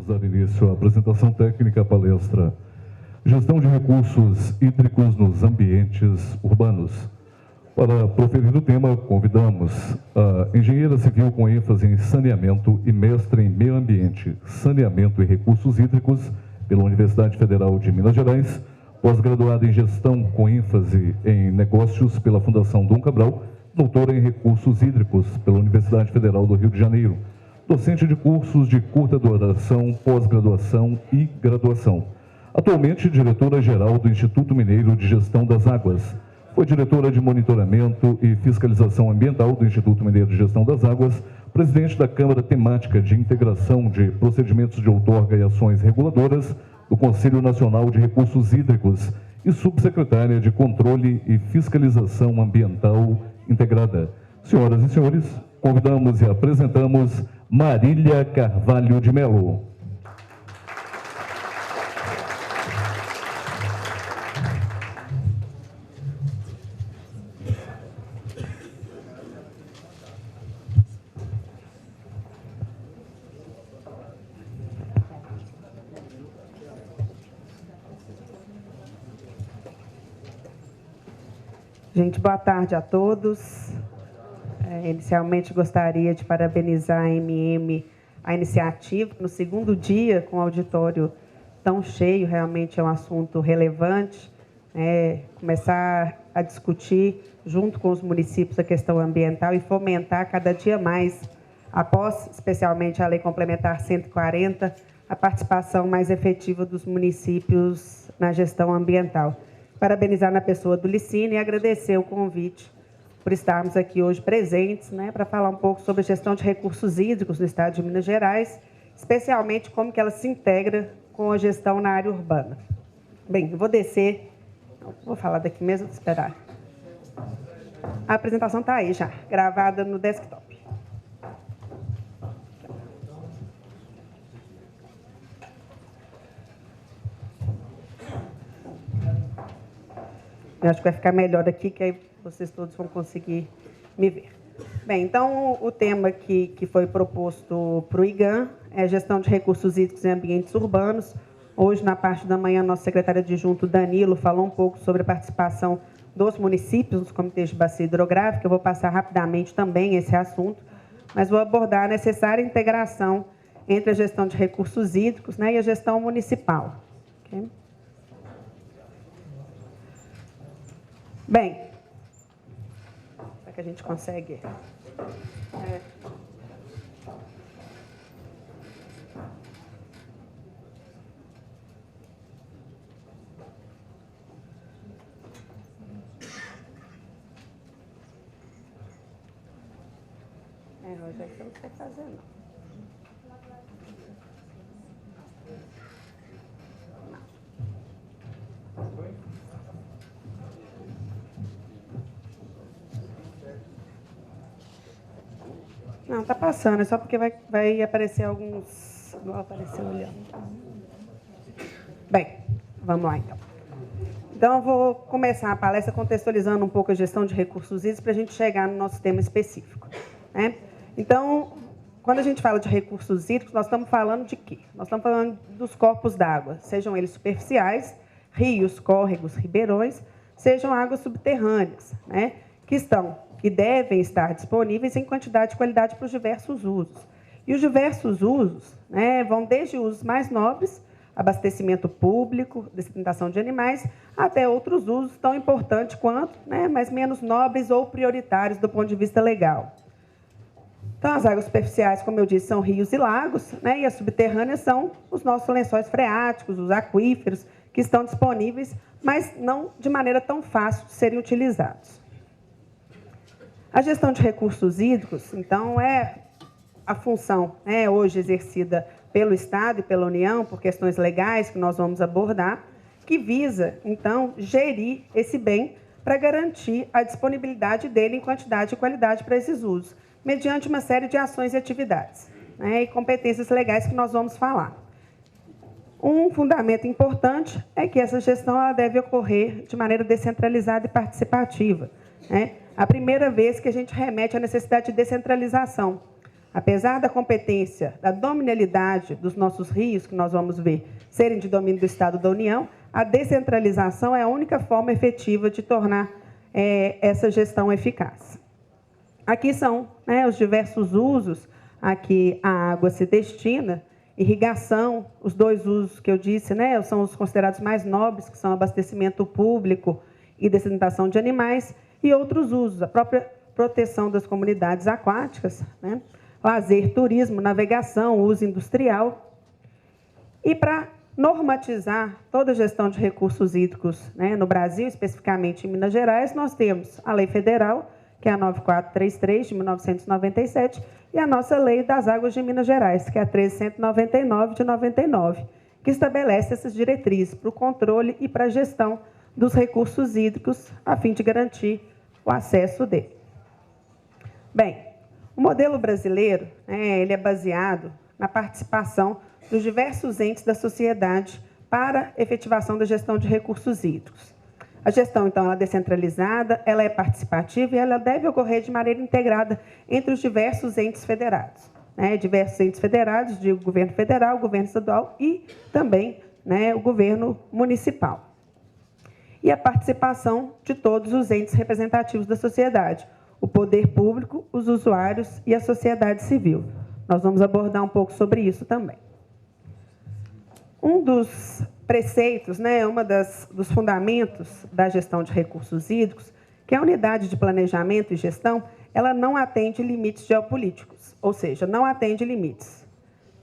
Vamos dar início à apresentação técnica, à palestra Gestão de Recursos Hídricos nos Ambientes Urbanos. Para proferir o tema, convidamos a engenheira civil com ênfase em saneamento e mestre em meio ambiente, saneamento e recursos hídricos pela Universidade Federal de Minas Gerais, pós-graduada em gestão com ênfase em negócios pela Fundação Dom Cabral, doutora em recursos hídricos pela Universidade Federal do Rio de Janeiro, docente de cursos de curta duração, pós-graduação e graduação. Atualmente, diretora-geral do Instituto Mineiro de Gestão das Águas. Foi diretora de monitoramento e fiscalização ambiental do Instituto Mineiro de Gestão das Águas, presidente da Câmara Temática de Integração de Procedimentos de Outorga e Ações Reguladoras do Conselho Nacional de Recursos Hídricos e subsecretária de Controle e Fiscalização Ambiental Integrada. Senhoras e senhores, convidamos e apresentamos Marília Carvalho de Mello. Gente, boa tarde a todos. Inicialmente, gostaria de parabenizar a MM, a iniciativa, no segundo dia, com o auditório tão cheio, realmente é um assunto relevante, começar a discutir, junto com os municípios, a questão ambiental e fomentar cada dia mais, após, especialmente, a Lei Complementar 140, a participação mais efetiva dos municípios na gestão ambiental. Parabenizar na pessoa do Licínio e agradecer o convite por estarmos aqui hoje presentes, para falar um pouco sobre a gestão de recursos hídricos no estado de Minas Gerais, especialmente como que ela se integra com a gestão na área urbana. Bem, eu vou descer, vou falar daqui mesmo, vou esperar. A apresentação está aí já, gravada no desktop. Eu acho que vai ficar melhor aqui, que aí vocês todos vão conseguir me ver. Bem, então, o tema que foi proposto para o IGAM é gestão de recursos hídricos em ambientes urbanos. Hoje, na parte da manhã, nosso secretário adjunto, Danilo, falou um pouco sobre a participação dos municípios nos comitês de bacia hidrográfica. Eu vou passar rapidamente também esse assunto, mas vou abordar a necessária integração entre a gestão de recursos hídricos, e a gestão municipal. Okay? Bem, será que a gente consegue? Rogério, eu não sei fazer, não. Não, está passando, é só porque vai aparecer alguns... Igual apareceu olhando. Bem, vamos lá, então. Então, eu vou começar a palestra contextualizando um pouco a gestão de recursos hídricos para a gente chegar no nosso tema específico. Então, quando a gente fala de recursos hídricos, nós estamos falando de quê? Nós estamos falando dos corpos d'água, sejam eles superficiais, rios, córregos, ribeirões, sejam águas subterrâneas, que devem estar disponíveis em quantidade e qualidade para os diversos usos. E os diversos usos vão desde usos mais nobres, abastecimento público, destinatação de animais, até outros usos tão importantes quanto, mas menos nobres ou prioritários do ponto de vista legal. Então, as águas superficiais, como eu disse, são rios e lagos, e as subterrâneas são os nossos lençóis freáticos, os aquíferos, que estão disponíveis, mas não de maneira tão fácil de serem utilizados. A gestão de recursos hídricos, então, é a função hoje exercida pelo Estado e pela União, por questões legais que nós vamos abordar, que visa, então, gerir esse bem para garantir a disponibilidade dele em quantidade e qualidade para esses usos, mediante uma série de ações e atividades, e competências legais que nós vamos falar. Um fundamento importante é que essa gestão ela deve ocorrer de maneira descentralizada e participativa. A primeira vez que a gente remete à necessidade de descentralização. Apesar da competência, da dominalidade dos nossos rios, que nós vamos ver, serem de domínio do Estado da União, a descentralização é a única forma efetiva de tornar essa gestão eficaz. Aqui são, né, os diversos usos a que a água se destina. Irrigação, os dois usos que eu disse, né, são os considerados mais nobres, que são abastecimento público e dessalinização de animais, e outros usos, a própria proteção das comunidades aquáticas, né, lazer, turismo, navegação, uso industrial. E para normatizar toda a gestão de recursos hídricos, né, no Brasil, especificamente em Minas Gerais, nós temos a Lei Federal, que é a 9433, de 1997, e a nossa Lei das Águas de Minas Gerais, que é a 1399, de 99, que estabelece essas diretrizes para o controle e para a gestão dos recursos hídricos, a fim de garantir o acesso dele. Bem, o modelo brasileiro, ele é baseado na participação dos diversos entes da sociedade para a efetivação da gestão de recursos hídricos. A gestão, então, ela é descentralizada, ela é participativa e ela deve ocorrer de maneira integrada entre os diversos entes federados. Diversos entes federados, digo, o governo federal, o governo estadual e também, o governo municipal. E a participação de todos os entes representativos da sociedade, o poder público, os usuários e a sociedade civil. Nós vamos abordar um pouco sobre isso também. Um dos preceitos, dos fundamentos da gestão de recursos hídricos, que é a unidade de planejamento e gestão, ela não atende limites geopolíticos, ou seja, não atende limites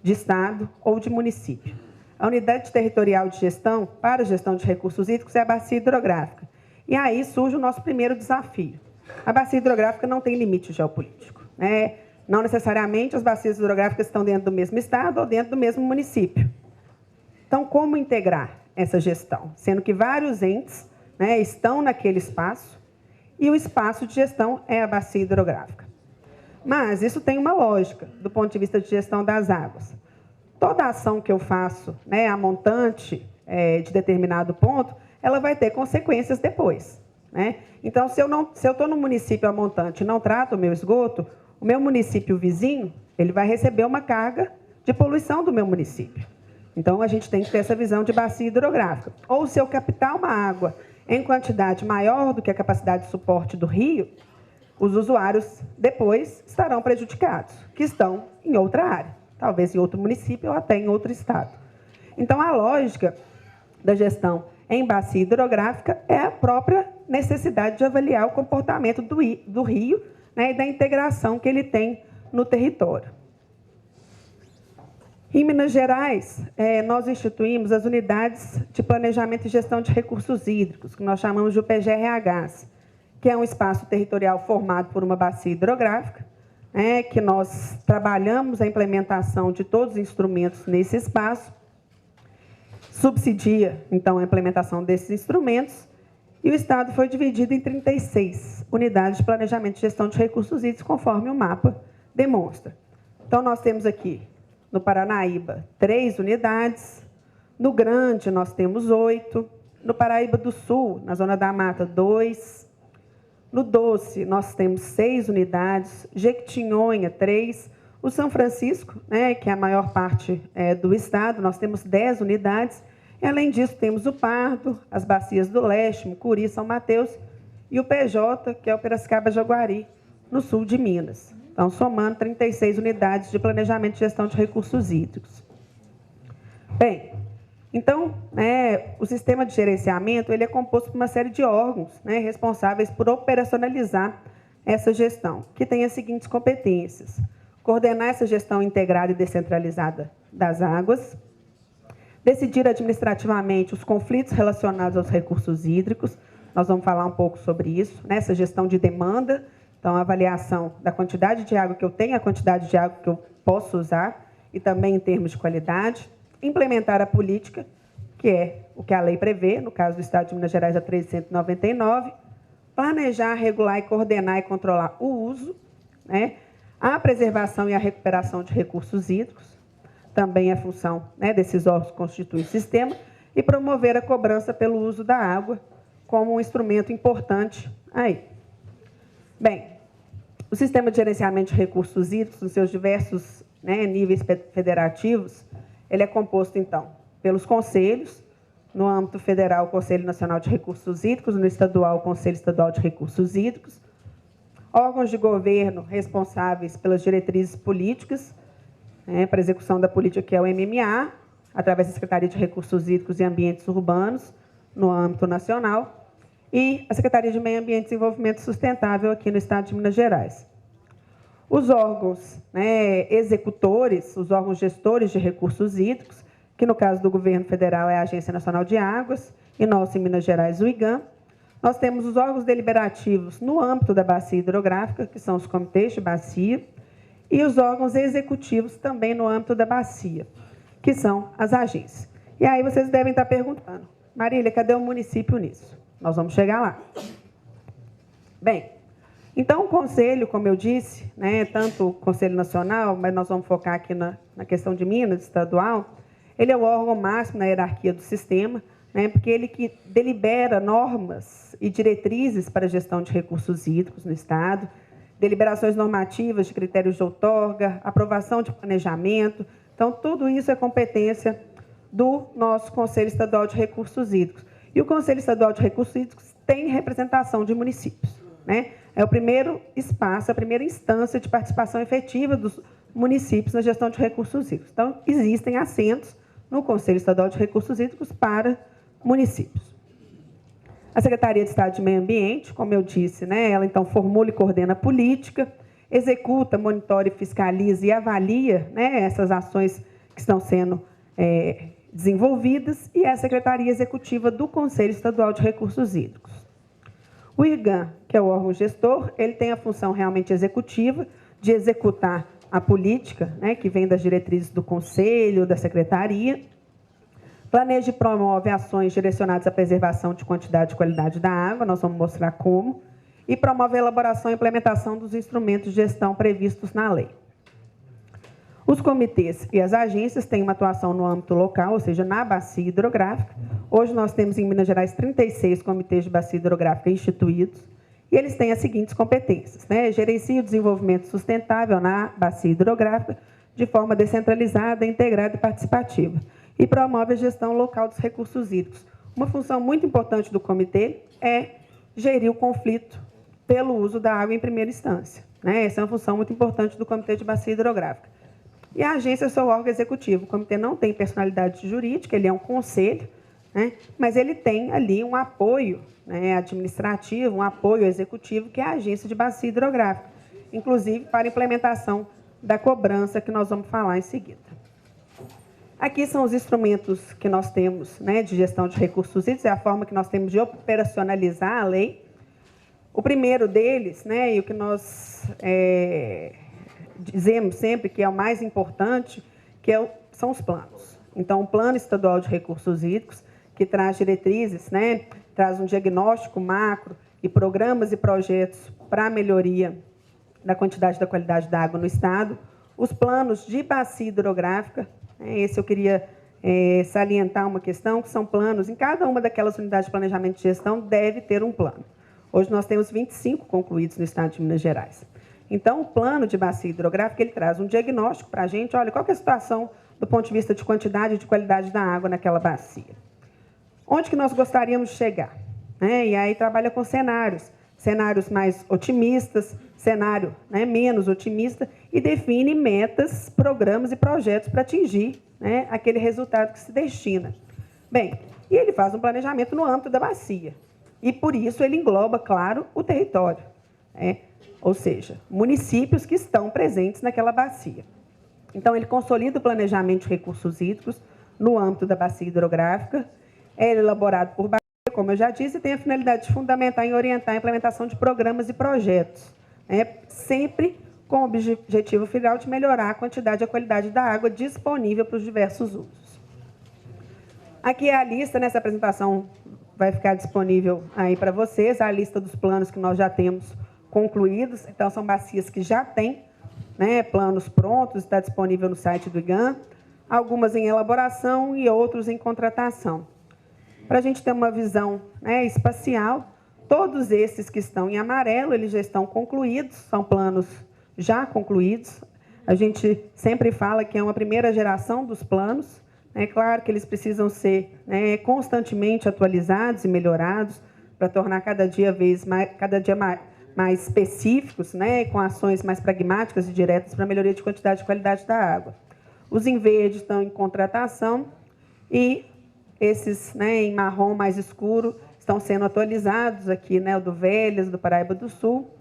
de Estado ou de município. A unidade territorial de gestão para a gestão de recursos hídricos é a bacia hidrográfica. E aí surge o nosso primeiro desafio. A bacia hidrográfica não tem limite geopolítico. Não necessariamente as bacias hidrográficas estão dentro do mesmo Estado ou dentro do mesmo município. Então, como integrar essa gestão? Sendo que vários entes estão naquele espaço e o espaço de gestão é a bacia hidrográfica. Mas isso tem uma lógica do ponto de vista de gestão das águas. Toda ação que eu faço, a montante de determinado ponto, ela vai ter consequências depois. Então, se eu estou no município a montante e não trato o meu esgoto, o meu município vizinho ele vai receber uma carga de poluição do meu município. Então, a gente tem que ter essa visão de bacia hidrográfica. Ou se eu captar uma água em quantidade maior do que a capacidade de suporte do rio, os usuários depois estarão prejudicados, que estão em outra área, talvez em outro município ou até em outro estado. Então, a lógica da gestão em bacia hidrográfica é a própria necessidade de avaliar o comportamento do rio e da integração que ele tem no território. Em Minas Gerais, nós instituímos as unidades de planejamento e gestão de recursos hídricos, que nós chamamos de UPGRHs, que é um espaço territorial formado por uma bacia hidrográfica, que nós trabalhamos a implementação de todos os instrumentos nesse espaço, subsidia, então, a implementação desses instrumentos, e o Estado foi dividido em 36 unidades de planejamento e gestão de recursos hídricos, conforme o mapa demonstra. Então, nós temos aqui, no Paranaíba, 3 unidades. No Grande, nós temos 8. No Paraíba do Sul, na Zona da Mata, 2. No Doce, nós temos 6 unidades. Jequitinhonha, 3. O São Francisco, que é a maior parte do estado, nós temos 10 unidades. E, além disso, temos o Pardo, as bacias do Leste, Mucuri, São Mateus, e o PJ, que é o Piracicaba-Jaguari, no sul de Minas. Então, somando 36 unidades de planejamento e gestão de recursos hídricos. Bem, então, o sistema de gerenciamento ele é composto por uma série de órgãos responsáveis por operacionalizar essa gestão, que tem as seguintes competências: coordenar essa gestão integrada e descentralizada das águas, decidir administrativamente os conflitos relacionados aos recursos hídricos, nós vamos falar um pouco sobre isso, essa gestão de demanda. Então, a avaliação da quantidade de água que eu tenho, a quantidade de água que eu posso usar, e também em termos de qualidade. Implementar a política, que é o que a lei prevê, no caso do Estado de Minas Gerais, a 1399. Planejar, regular e coordenar e controlar o uso, a preservação e a recuperação de recursos hídricos, também é função desses órgãos que constituem o sistema, e promover a cobrança pelo uso da água como um instrumento importante aí. Bem, O sistema de gerenciamento de recursos hídricos, nos seus diversos níveis federativos, ele é composto, então, pelos conselhos, no âmbito federal, o Conselho Nacional de Recursos Hídricos, no estadual, o Conselho Estadual de Recursos Hídricos, órgãos de governo responsáveis pelas diretrizes políticas, para a execução da política, que é o MMA, através da Secretaria de Recursos Hídricos e Ambientes Urbanos, no âmbito nacional, e a Secretaria de Meio Ambiente e Desenvolvimento Sustentável, aqui no estado de Minas Gerais. Os órgãos executores, os órgãos gestores de recursos hídricos, que no caso do governo federal é a Agência Nacional de Águas, e nosso em Minas Gerais, o IGAM. Nós temos os órgãos deliberativos no âmbito da bacia hidrográfica, que são os comitês de bacia, e os órgãos executivos também no âmbito da bacia, que são as agências. E aí vocês devem estar perguntando, Marília, cadê o município nisso? Nós vamos chegar lá. Bem, então o Conselho, como eu disse, tanto o Conselho Nacional, mas nós vamos focar aqui na questão de Minas, estadual, ele é o órgão máximo na hierarquia do sistema, porque ele que delibera normas e diretrizes para a gestão de recursos hídricos no estado, deliberações normativas de critérios de outorga, aprovação de planejamento. Então, tudo isso é competência do nosso Conselho Estadual de Recursos Hídricos. E o Conselho Estadual de Recursos Hídricos tem representação de municípios. É o primeiro espaço, a primeira instância de participação efetiva dos municípios na gestão de recursos hídricos. Então, existem assentos no Conselho Estadual de Recursos Hídricos para municípios. A Secretaria de Estado de Meio Ambiente, como eu disse, ela então formula e coordena a política, executa, monitora, fiscaliza e avalia essas ações que estão sendo desenvolvidas, e é a Secretaria Executiva do Conselho Estadual de Recursos Hídricos. O IGAM, que é o órgão gestor, ele tem a função realmente executiva de executar a política, que vem das diretrizes do Conselho, da Secretaria, planeja e promove ações direcionadas à preservação de quantidade e qualidade da água, nós vamos mostrar como, e promove a elaboração e implementação dos instrumentos de gestão previstos na lei. Os comitês e as agências têm uma atuação no âmbito local, ou seja, na bacia hidrográfica. Hoje nós temos em Minas Gerais 36 comitês de bacia hidrográfica instituídos, e eles têm as seguintes competências. Gerencia o desenvolvimento sustentável na bacia hidrográfica de forma descentralizada, integrada e participativa, e promove a gestão local dos recursos hídricos. Uma função muito importante do comitê é gerir o conflito pelo uso da água em primeira instância. Essa é uma função muito importante do Comitê de Bacia Hidrográfica. E a agência é o seu órgão executivo. O comitê não tem personalidade jurídica, ele é um conselho, mas ele tem ali um apoio administrativo, um apoio executivo, que é a Agência de Bacia Hidrográfica, inclusive para a implementação da cobrança, que nós vamos falar em seguida. Aqui são os instrumentos que nós temos de gestão de recursos hídricos, é a forma que nós temos de operacionalizar a lei. O primeiro deles, e o que nós dizemos sempre que é o mais importante, são os planos. Então, o Plano Estadual de Recursos Hídricos, que traz diretrizes, traz um diagnóstico macro e programas e projetos para a melhoria da quantidade e da qualidade da água no estado. Os planos de bacia hidrográfica, esse eu queria salientar uma questão, que são planos, em cada uma daquelas unidades de planejamento de gestão deve ter um plano. Hoje nós temos 25 concluídos no estado de Minas Gerais. Então, o plano de bacia hidrográfica, ele traz um diagnóstico para a gente, olha, qual que é a situação do ponto de vista de quantidade e de qualidade da água naquela bacia. Onde que nós gostaríamos de chegar? E aí trabalha com cenários mais otimistas, cenário menos otimista, e define metas, programas e projetos para atingir aquele resultado que se destina. Bem, e ele faz um planejamento no âmbito da bacia. E, por isso, ele engloba, claro, o território. Ou seja, municípios que estão presentes naquela bacia. Então, ele consolida o planejamento de recursos hídricos no âmbito da bacia hidrográfica, é elaborado por bacia, como eu já disse, e tem a finalidade de fundamentar e orientar a implementação de programas e projetos, sempre com o objetivo final de melhorar a quantidade e a qualidade da água disponível para os diversos usos. Aqui é a lista, nessa apresentação vai ficar disponível aí para vocês, a lista dos planos que nós já temos concluídos. Então, são bacias que já têm planos prontos, está disponível no site do IGAM, algumas em elaboração e outros em contratação. Para a gente ter uma visão espacial, todos esses que estão em amarelo, eles já estão concluídos, são planos já concluídos. A gente sempre fala que é uma primeira geração dos planos. É claro que eles precisam ser, né, constantemente atualizados e melhorados para tornar cada dia mais específicos, né, com ações mais pragmáticas e diretas para a melhoria de quantidade e qualidade da água. Os em verde estão em contratação e esses, né, em marrom mais escuro estão sendo atualizados aqui, né, o do Velhas, do Paraíba do Sul,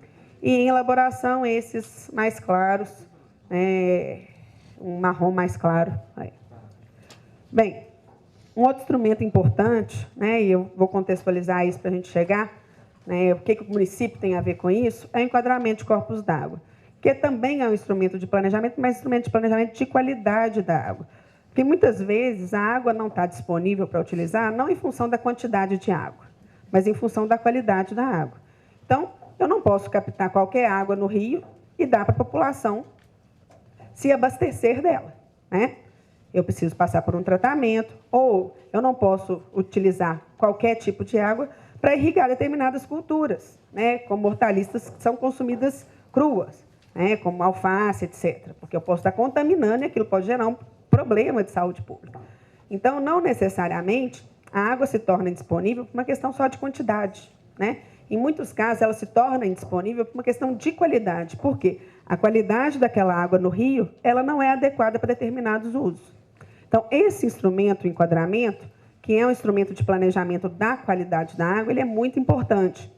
e em elaboração esses mais claros, um marrom mais claro. Aí. Bem, um outro instrumento importante, né, e eu vou contextualizar isso para a gente chegar, né, o que o município tem a ver com isso, é o enquadramento de corpos d'água, que também é um instrumento de planejamento, mas instrumento de planejamento de qualidade da água. Porque muitas vezes a água não está disponível para utilizar, não em função da quantidade de água, mas em função da qualidade da água. Então, eu não posso captar qualquer água no rio e dar para a população se abastecer dela, né? Eu preciso passar por um tratamento, ou eu não posso utilizar qualquer tipo de água para irrigar determinadas culturas, né? Como hortaliças que são consumidas cruas, né? Como alface, etc. Porque eu posso estar contaminando e aquilo pode gerar um problema de saúde pública. Então, não necessariamente a água se torna indisponível por uma questão só de quantidade, né? Em muitos casos, ela se torna indisponível por uma questão de qualidade. Por quê? A qualidade daquela água no rio, ela não é adequada para determinados usos. Então, esse instrumento, o enquadramento, que é um instrumento de planejamento da qualidade da água, ele é muito importante,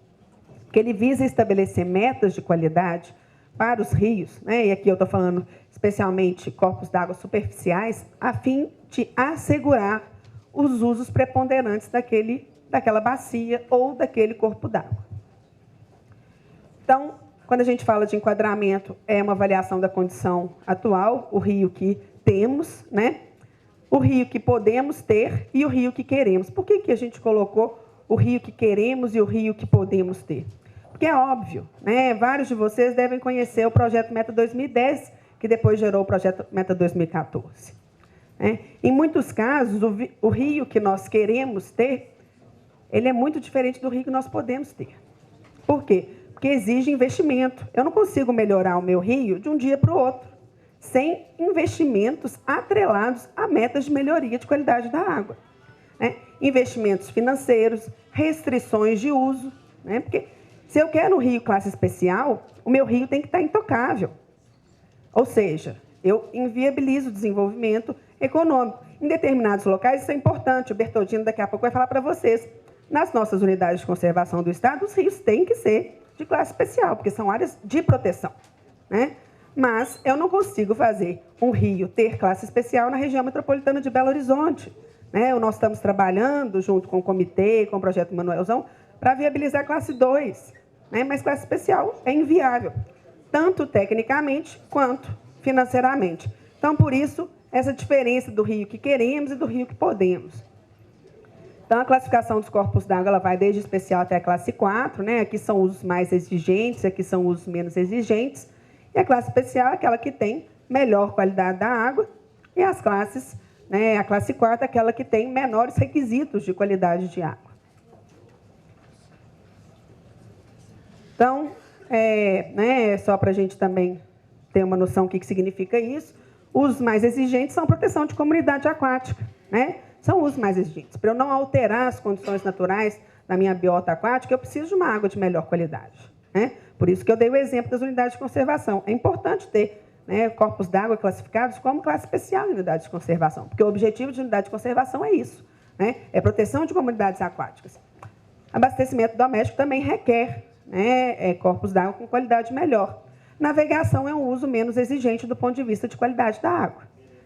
porque ele visa estabelecer metas de qualidade para os rios, né? E aqui eu estou falando especialmente corpos d'água superficiais, a fim de assegurar os usos preponderantes daquela bacia ou daquele corpo d'água. Então, quando a gente fala de enquadramento, é uma avaliação da condição atual, o rio que temos, né? O rio que podemos ter e o rio que queremos. Por que a gente colocou o rio que queremos e o rio que podemos ter? Porque é óbvio, né? Vários de vocês devem conhecer o projeto Meta 2010, que depois gerou o projeto Meta 2014. Em muitos casos, o rio que nós queremos ter, ele é muito diferente do rio que nós podemos ter. Por quê? Porque exige investimento. Eu não consigo melhorar o meu rio de um dia para o outro, sem investimentos atrelados a metas de melhoria de qualidade da água. Investimentos financeiros, restrições de uso, né? Porque se eu quero um rio classe especial, o meu rio tem que estar intocável. Ou seja, eu inviabilizo o desenvolvimento econômico. Em determinados locais, isso é importante. O Bertolino daqui a pouco vai falar para vocês. Nas nossas unidades de conservação do Estado, os rios têm que ser de classe especial, porque são áreas de proteção, né? Mas eu não consigo fazer um rio ter classe especial na região metropolitana de Belo Horizonte, né? Nós estamos trabalhando junto com o comitê, com o projeto Manuelzão, para viabilizar a classe 2, né? Mas classe especial é inviável, tanto tecnicamente quanto financeiramente. Então, por isso, essa diferença do rio que queremos e do rio que podemos. Então, a classificação dos corpos d'água ela vai desde especial até a classe 4, né? Aqui são os mais exigentes, aqui são os menos exigentes. E a classe especial é aquela que tem melhor qualidade da água. E as classes, né? A classe 4 é aquela que tem menores requisitos de qualidade de água. Então, só para a gente também ter uma noção do que significa isso, os mais exigentes são proteção de comunidade aquática, né? São os mais exigentes. Para eu não alterar as condições naturais da minha biota aquática, eu preciso de uma água de melhor qualidade, né? Por isso que eu dei o exemplo das unidades de conservação. É importante ter, né, corpos d'água classificados como classe especial em unidades de conservação, porque o objetivo de unidade de conservação é isso, né? É proteção de comunidades aquáticas. Abastecimento doméstico também requer, né, corpos d'água com qualidade melhor. Navegação é um uso menos exigente do ponto de vista de qualidade da água,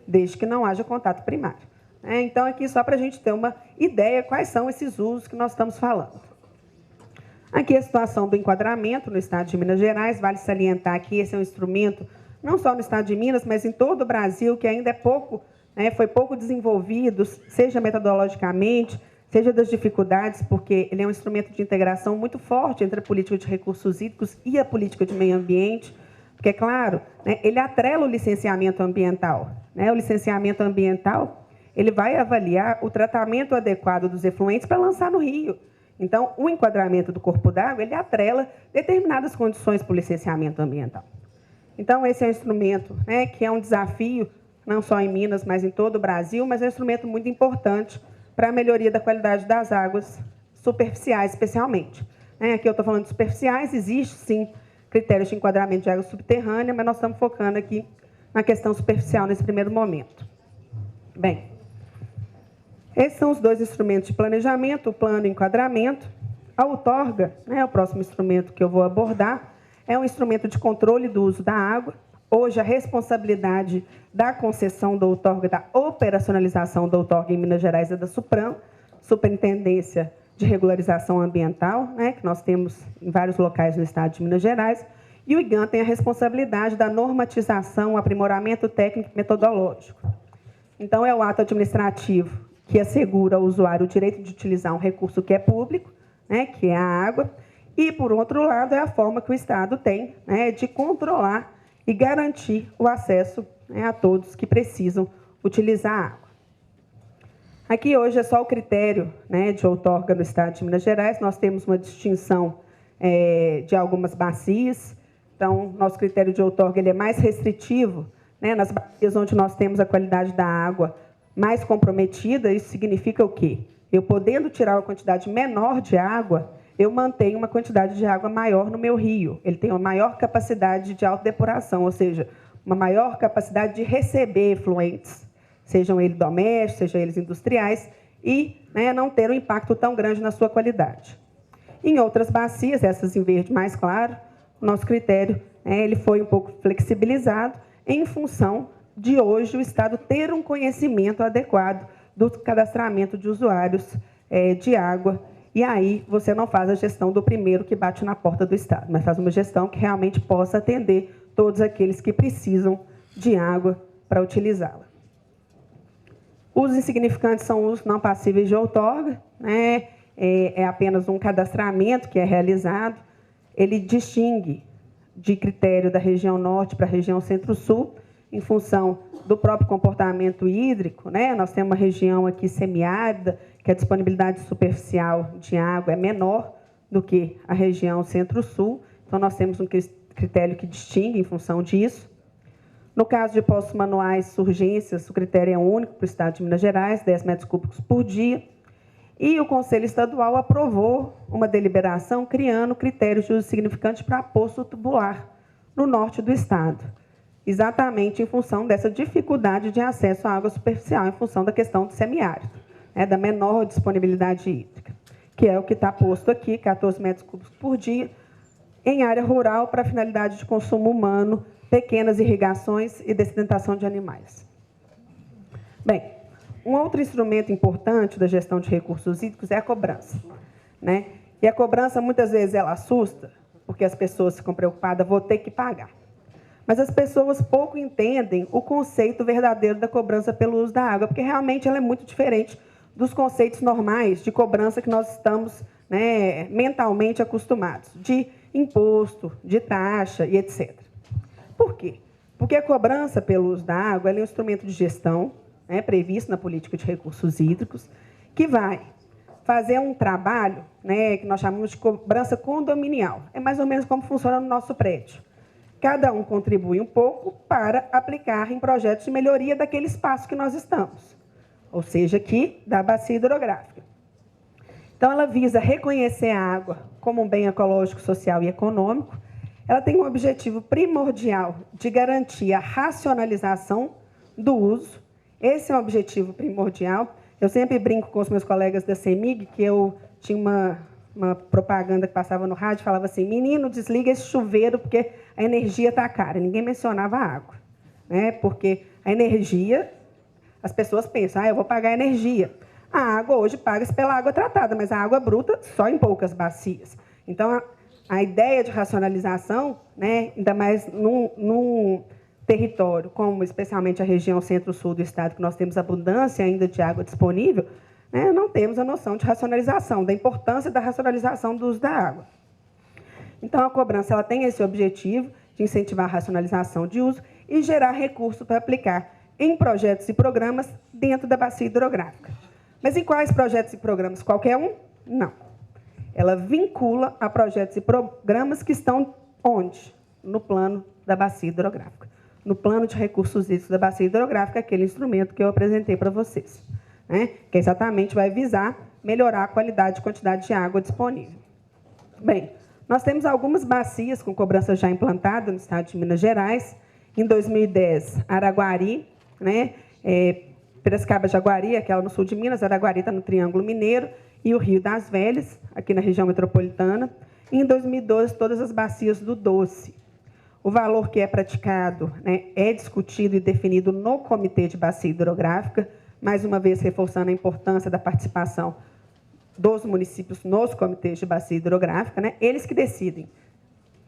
desde que não haja contato primário. Então, aqui só para a gente ter uma ideia quais são esses usos que nós estamos falando. Aqui a situação do enquadramento no estado de Minas Gerais, vale salientar que esse é um instrumento, não só no estado de Minas, mas em todo o Brasil, que ainda é pouco, né, foi pouco desenvolvido, seja metodologicamente, seja das dificuldades, porque ele é um instrumento de integração muito forte entre a política de recursos hídricos e a política de meio ambiente, porque, é claro, né, ele atrela o licenciamento ambiental. Né? O licenciamento ambiental ele vai avaliar o tratamento adequado dos efluentes para lançar no rio. Então, o enquadramento do corpo d'água, ele atrela determinadas condições para o licenciamento ambiental. Então, esse é um instrumento, né, que é um desafio, não só em Minas, mas em todo o Brasil, mas é um instrumento muito importante para a melhoria da qualidade das águas superficiais, especialmente. Aqui eu estou falando de superficiais, existe, sim, critérios de enquadramento de água subterrânea, mas nós estamos focando aqui na questão superficial nesse primeiro momento. Bem, esses são os dois instrumentos de planejamento, o plano e o enquadramento. A outorga, o próximo instrumento que eu vou abordar, é um instrumento de controle do uso da água. Hoje, a responsabilidade da concessão da outorga, da operacionalização da outorga em Minas Gerais é da SUPRAM, Superintendência de Regularização Ambiental, que nós temos em vários locais no estado de Minas Gerais, e o IGAM tem a responsabilidade da normatização, aprimoramento técnico e metodológico. Então, é o ato administrativo que assegura ao usuário o direito de utilizar um recurso que é público, que é a água, e, por outro lado, é a forma que o Estado tem de controlar e garantir o acesso a todos que precisam utilizar a água. Aqui, hoje, é só o critério de outorga no estado de Minas Gerais. Nós temos uma distinção de algumas bacias. Então, nosso critério de outorga ele é mais restritivo nas bacias onde nós temos a qualidade da água mais comprometida. Isso significa o quê? Eu, podendo tirar uma quantidade menor de água, eu mantenho uma quantidade de água maior no meu rio. Ele tem uma maior capacidade de autodepuração, ou seja, uma maior capacidade de receber efluentes, sejam eles domésticos, sejam eles industriais, e não ter um impacto tão grande na sua qualidade. Em outras bacias, essas em verde mais claro, o nosso critério ele foi um pouco flexibilizado em função de hoje o Estado ter um conhecimento adequado do cadastramento de usuários de água. E aí você não faz a gestão do primeiro que bate na porta do Estado, mas faz uma gestão que realmente possa atender todos aqueles que precisam de água para utilizá-la. Usos insignificantes são usos não passíveis de outorga, é apenas um cadastramento que é realizado. Ele distingue de critério da região norte para a região centro-sul, em função do próprio comportamento hídrico. Nós temos uma região aqui semiárida, que a disponibilidade superficial de água é menor do que a região centro-sul. Então, nós temos um critério que distingue em função disso. No caso de postos manuais, urgências, o critério é único para o estado de Minas Gerais, 10 metros cúbicos por dia. E o Conselho Estadual aprovou uma deliberação criando critérios de uso significante para poço tubular no norte do estado, exatamente em função dessa dificuldade de acesso à água superficial, em função da questão do semiárido, da menor disponibilidade hídrica, que é o que está posto aqui, 14 metros cúbicos por dia, em área rural para finalidade de consumo humano, pequenas irrigações e dessedentação de animais. Bem, um outro instrumento importante da gestão de recursos hídricos é a cobrança. E a cobrança, muitas vezes, ela assusta, porque as pessoas ficam preocupadas, vou ter que pagar. Mas as pessoas pouco entendem o conceito verdadeiro da cobrança pelo uso da água, porque realmente ela é muito diferente dos conceitos normais de cobrança que nós estamos mentalmente acostumados, de imposto, de taxa e etc. Por quê? Porque a cobrança pelo uso da água ela é um instrumento de gestão previsto na política de recursos hídricos, que vai fazer um trabalho que nós chamamos de cobrança condominial. É mais ou menos como funciona no nosso prédio. Cada um contribui um pouco para aplicar em projetos de melhoria daquele espaço que nós estamos, ou seja, aqui da bacia hidrográfica. Então, ela visa reconhecer a água como um bem ecológico, social e econômico. Ela tem um objetivo primordial de garantir a racionalização do uso. Esse é o objetivo primordial. Eu sempre brinco com os meus colegas da CEMIG, que eu tinha uma propaganda que passava no rádio, falava assim, menino, desliga esse chuveiro porque a energia está cara. Ninguém mencionava a água, porque a energia, as pessoas pensam, eu vou pagar a energia. A água hoje paga-se pela água tratada, mas a água bruta só em poucas bacias. Então, a ideia de racionalização, ainda mais num território, como especialmente a região centro-sul do estado, que nós temos abundância ainda de água disponível, não temos a noção de racionalização, da importância da racionalização do uso da água. Então, a cobrança ela tem esse objetivo de incentivar a racionalização de uso e gerar recursos para aplicar em projetos e programas dentro da bacia hidrográfica. Mas em quais projetos e programas? Qualquer um? Não. ela vincula a projetos e programas que estão onde? No plano da bacia hidrográfica. No plano de recursos hídricos da bacia hidrográfica, aquele instrumento que eu apresentei para vocês, né? Que exatamente vai visar melhorar a qualidade e quantidade de água disponível. Bem, nós temos algumas bacias com cobrança já implantada no estado de Minas Gerais. Em 2010, Araguari, né? Piracicaba-Jaguari, aquela no sul de Minas, Araguari está no Triângulo Mineiro, e o Rio das Velhas, aqui na região metropolitana. E em 2012, todas as bacias do Doce. O valor que é praticado, né, é discutido e definido no Comitê de Bacia Hidrográfica, mais uma vez reforçando a importância da participação dos municípios nos comitês de bacia hidrográfica, né? Eles que decidem.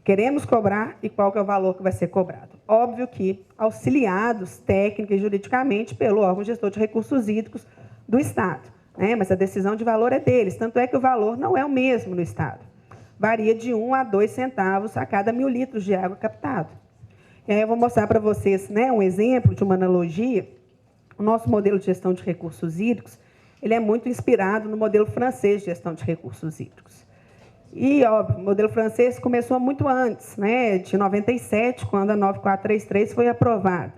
Queremos cobrar e qual que é o valor que vai ser cobrado. Óbvio que auxiliados técnica e juridicamente pelo órgão gestor de recursos hídricos do Estado, né? Mas a decisão de valor é deles, tanto é que o valor não é o mesmo no Estado. Varia de 1 a 2 centavos a cada 1.000 litros de água captada. E aí eu vou mostrar para vocês, né, um exemplo de uma analogia. O nosso modelo de gestão de recursos hídricos, ele é muito inspirado no modelo francês de gestão de recursos hídricos. E, óbvio, o modelo francês começou muito antes, né, de 97, quando a 9433 foi aprovada.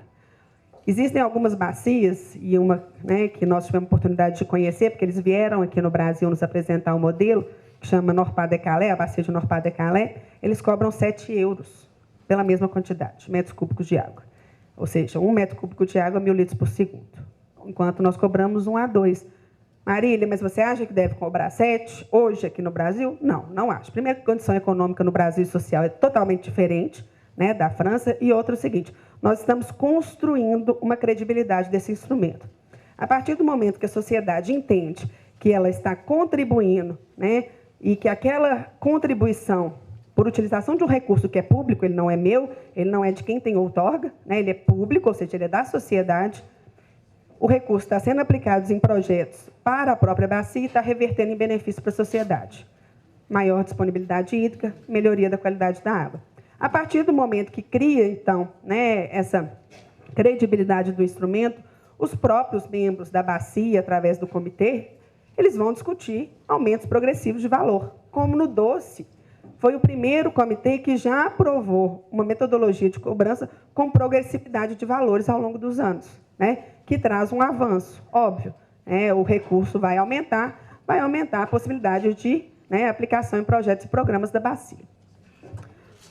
Existem algumas bacias, e uma, né, que nós tivemos a oportunidade de conhecer, porque eles vieram aqui no Brasil nos apresentar um modelo, que chama Nord-Pas-de-Calais, a bacia de Nord-Pas-de-Calais, eles cobram 7 euros pela mesma quantidade, metros cúbicos de água. Ou seja, 1 metro cúbico de água, 1.000 litros por segundo. Enquanto nós cobramos 1 a 2. Marília, mas você acha que deve cobrar 7 hoje aqui no Brasil? Não, não acho. Primeiro, que a condição econômica no Brasil e social é totalmente diferente, né, da França. E outro é o seguinte, nós estamos construindo uma credibilidade desse instrumento. A partir do momento que a sociedade entende que ela está contribuindo, né, e que aquela contribuição por utilização de um recurso que é público, ele não é meu, ele não é de quem tem outorga, né, ele é público, ou seja, ele é da sociedade, o recurso está sendo aplicado em projetos para a própria bacia e está revertendo em benefício para a sociedade. Maior disponibilidade hídrica, melhoria da qualidade da água. A partir do momento que cria, então, né, essa credibilidade do instrumento, os próprios membros da bacia, através do comitê, eles vão discutir aumentos progressivos de valor. Como no Doce, foi o primeiro comitê que já aprovou uma metodologia de cobrança com progressividade de valores ao longo dos anos, né, que traz um avanço. Óbvio, o recurso vai aumentar a possibilidade de, né, aplicação em projetos e programas da bacia.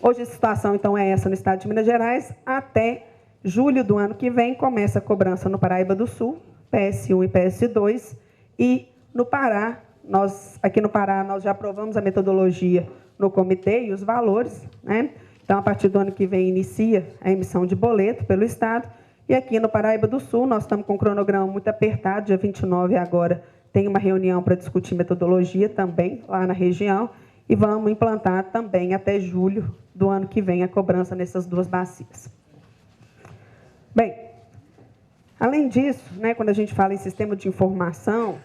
Hoje a situação, então, é essa no estado de Minas Gerais. Até julho do ano que vem, começa a cobrança no Paraíba do Sul, PS1 e PS2, e no Pará, aqui no Pará, nós já aprovamos a metodologia no comitê e os valores, né? Então, a partir do ano que vem, inicia a emissão de boleto pelo Estado. E aqui no Paraíba do Sul, nós estamos com um cronograma muito apertado. Dia 29 agora tem uma reunião para discutir metodologia também lá na região. E vamos implantar também até julho do ano que vem a cobrança nessas duas bacias. Bem, além disso, né, quando a gente fala em sistema de informação,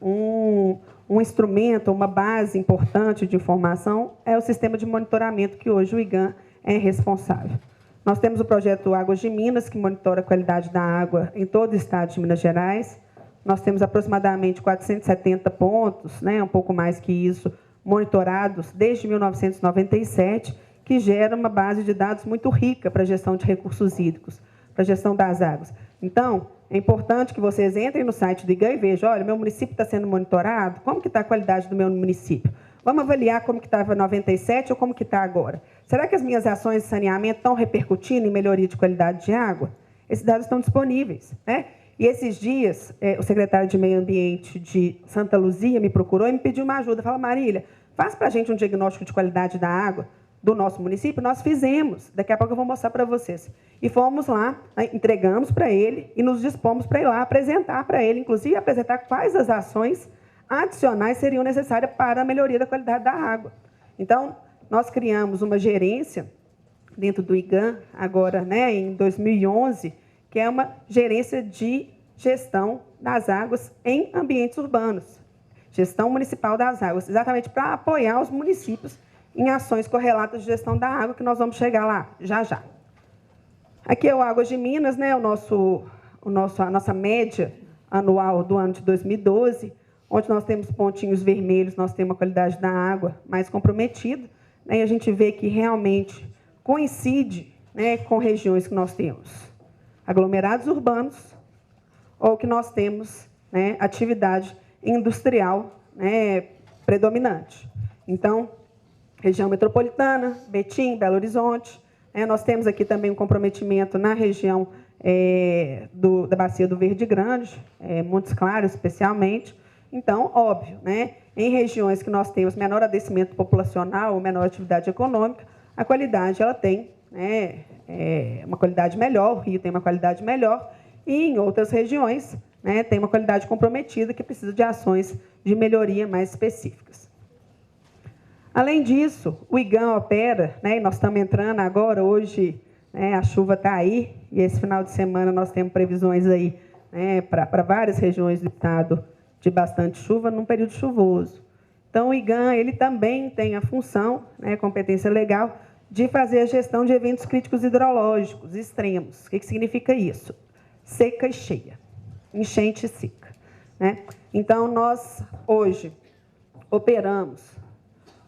um instrumento, uma base importante de informação é o sistema de monitoramento que hoje o IGAM é responsável. Nós temos o projeto Águas de Minas, que monitora a qualidade da água em todo o estado de Minas Gerais. Nós temos aproximadamente 470 pontos, né, um pouco mais que isso, monitorados desde 1997, que gera uma base de dados muito rica para a gestão de recursos hídricos, para a gestão das águas. Então, é importante que vocês entrem no site do IGAM e vejam, olha, meu município está sendo monitorado, como que está a qualidade do meu município? Vamos avaliar como que estava em 97 ou como que está agora. Será que as minhas ações de saneamento estão repercutindo em melhoria de qualidade de água? Esses dados estão disponíveis, né? E esses dias, o secretário de Meio Ambiente de Santa Luzia me procurou e me pediu uma ajuda. Falou, Marília, faz para a gente um diagnóstico de qualidade da água do nosso município. Nós fizemos, daqui a pouco eu vou mostrar para vocês. E fomos lá, entregamos para ele e nos dispomos para ir lá apresentar para ele, inclusive apresentar quais as ações adicionais seriam necessárias para a melhoria da qualidade da água. Então, nós criamos uma gerência dentro do IGAM, agora, né, em 2011, que é uma gerência de gestão das águas em ambientes urbanos. Gestão municipal das águas, exatamente para apoiar os municípios em ações correlatas de gestão da água, que nós vamos chegar lá, já já. Aqui é o Águas de Minas, né, a nossa média anual do ano de 2012. onde nós temos pontinhos vermelhos, nós temos a qualidade da água mais comprometida, né, e a gente vê que realmente coincide, né, com regiões que nós temos aglomerados urbanos ou que nós temos, né, atividade industrial, né, predominante. Então, região metropolitana, Betim, Belo Horizonte, nós temos aqui também um comprometimento na região da Bacia do Verde Grande, Montes Claros especialmente. Então, óbvio, né, em regiões que nós temos menor adensamento populacional ou menor atividade econômica, a qualidade ela tem, né, uma qualidade melhor, o Rio tem uma qualidade melhor, e em outras regiões, né, tem uma qualidade comprometida que precisa de ações de melhoria mais específicas. Além disso, o IGAM opera, né, e nós estamos entrando agora, hoje, né, a chuva está aí, e esse final de semana nós temos previsões aí, né, para várias regiões do estado de bastante chuva num período chuvoso. Então, o IGAM ele também tem a função, né, competência legal, de fazer a gestão de eventos críticos hidrológicos extremos. O que significa isso? Seca e cheia, enchente e seca, né? Então, nós, hoje, operamos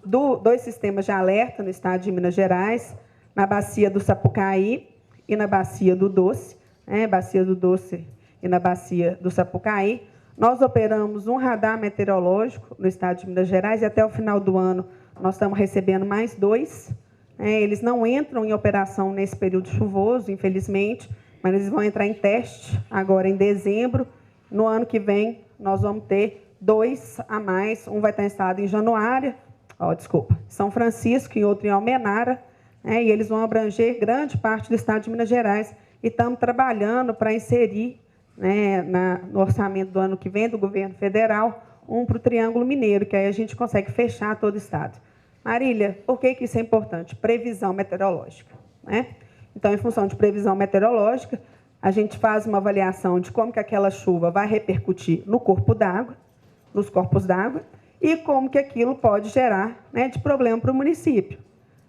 dois sistemas de alerta no estado de Minas Gerais, na bacia do Sapucaí e na bacia do Doce, né? Bacia do Doce e na bacia do Sapucaí. Nós operamos um radar meteorológico no estado de Minas Gerais e até o final do ano nós estamos recebendo mais 2. Eles não entram em operação nesse período chuvoso, infelizmente, mas eles vão entrar em teste agora em dezembro. No ano que vem, nós vamos ter 2 a mais. Um vai estar instalado em Januária, São Francisco e outro em Almenara, né, e eles vão abranger grande parte do estado de Minas Gerais. E estamos trabalhando para inserir, né, no orçamento do ano que vem, do governo federal, um para o Triângulo Mineiro, que aí a gente consegue fechar todo o estado. Marília, por que isso é importante? Previsão meteorológica, né? Então, em função de previsão meteorológica, a gente faz uma avaliação de como que aquela chuva vai repercutir no corpo d'água, nos corpos d'água, e como que aquilo pode gerar, né, de problema para o município.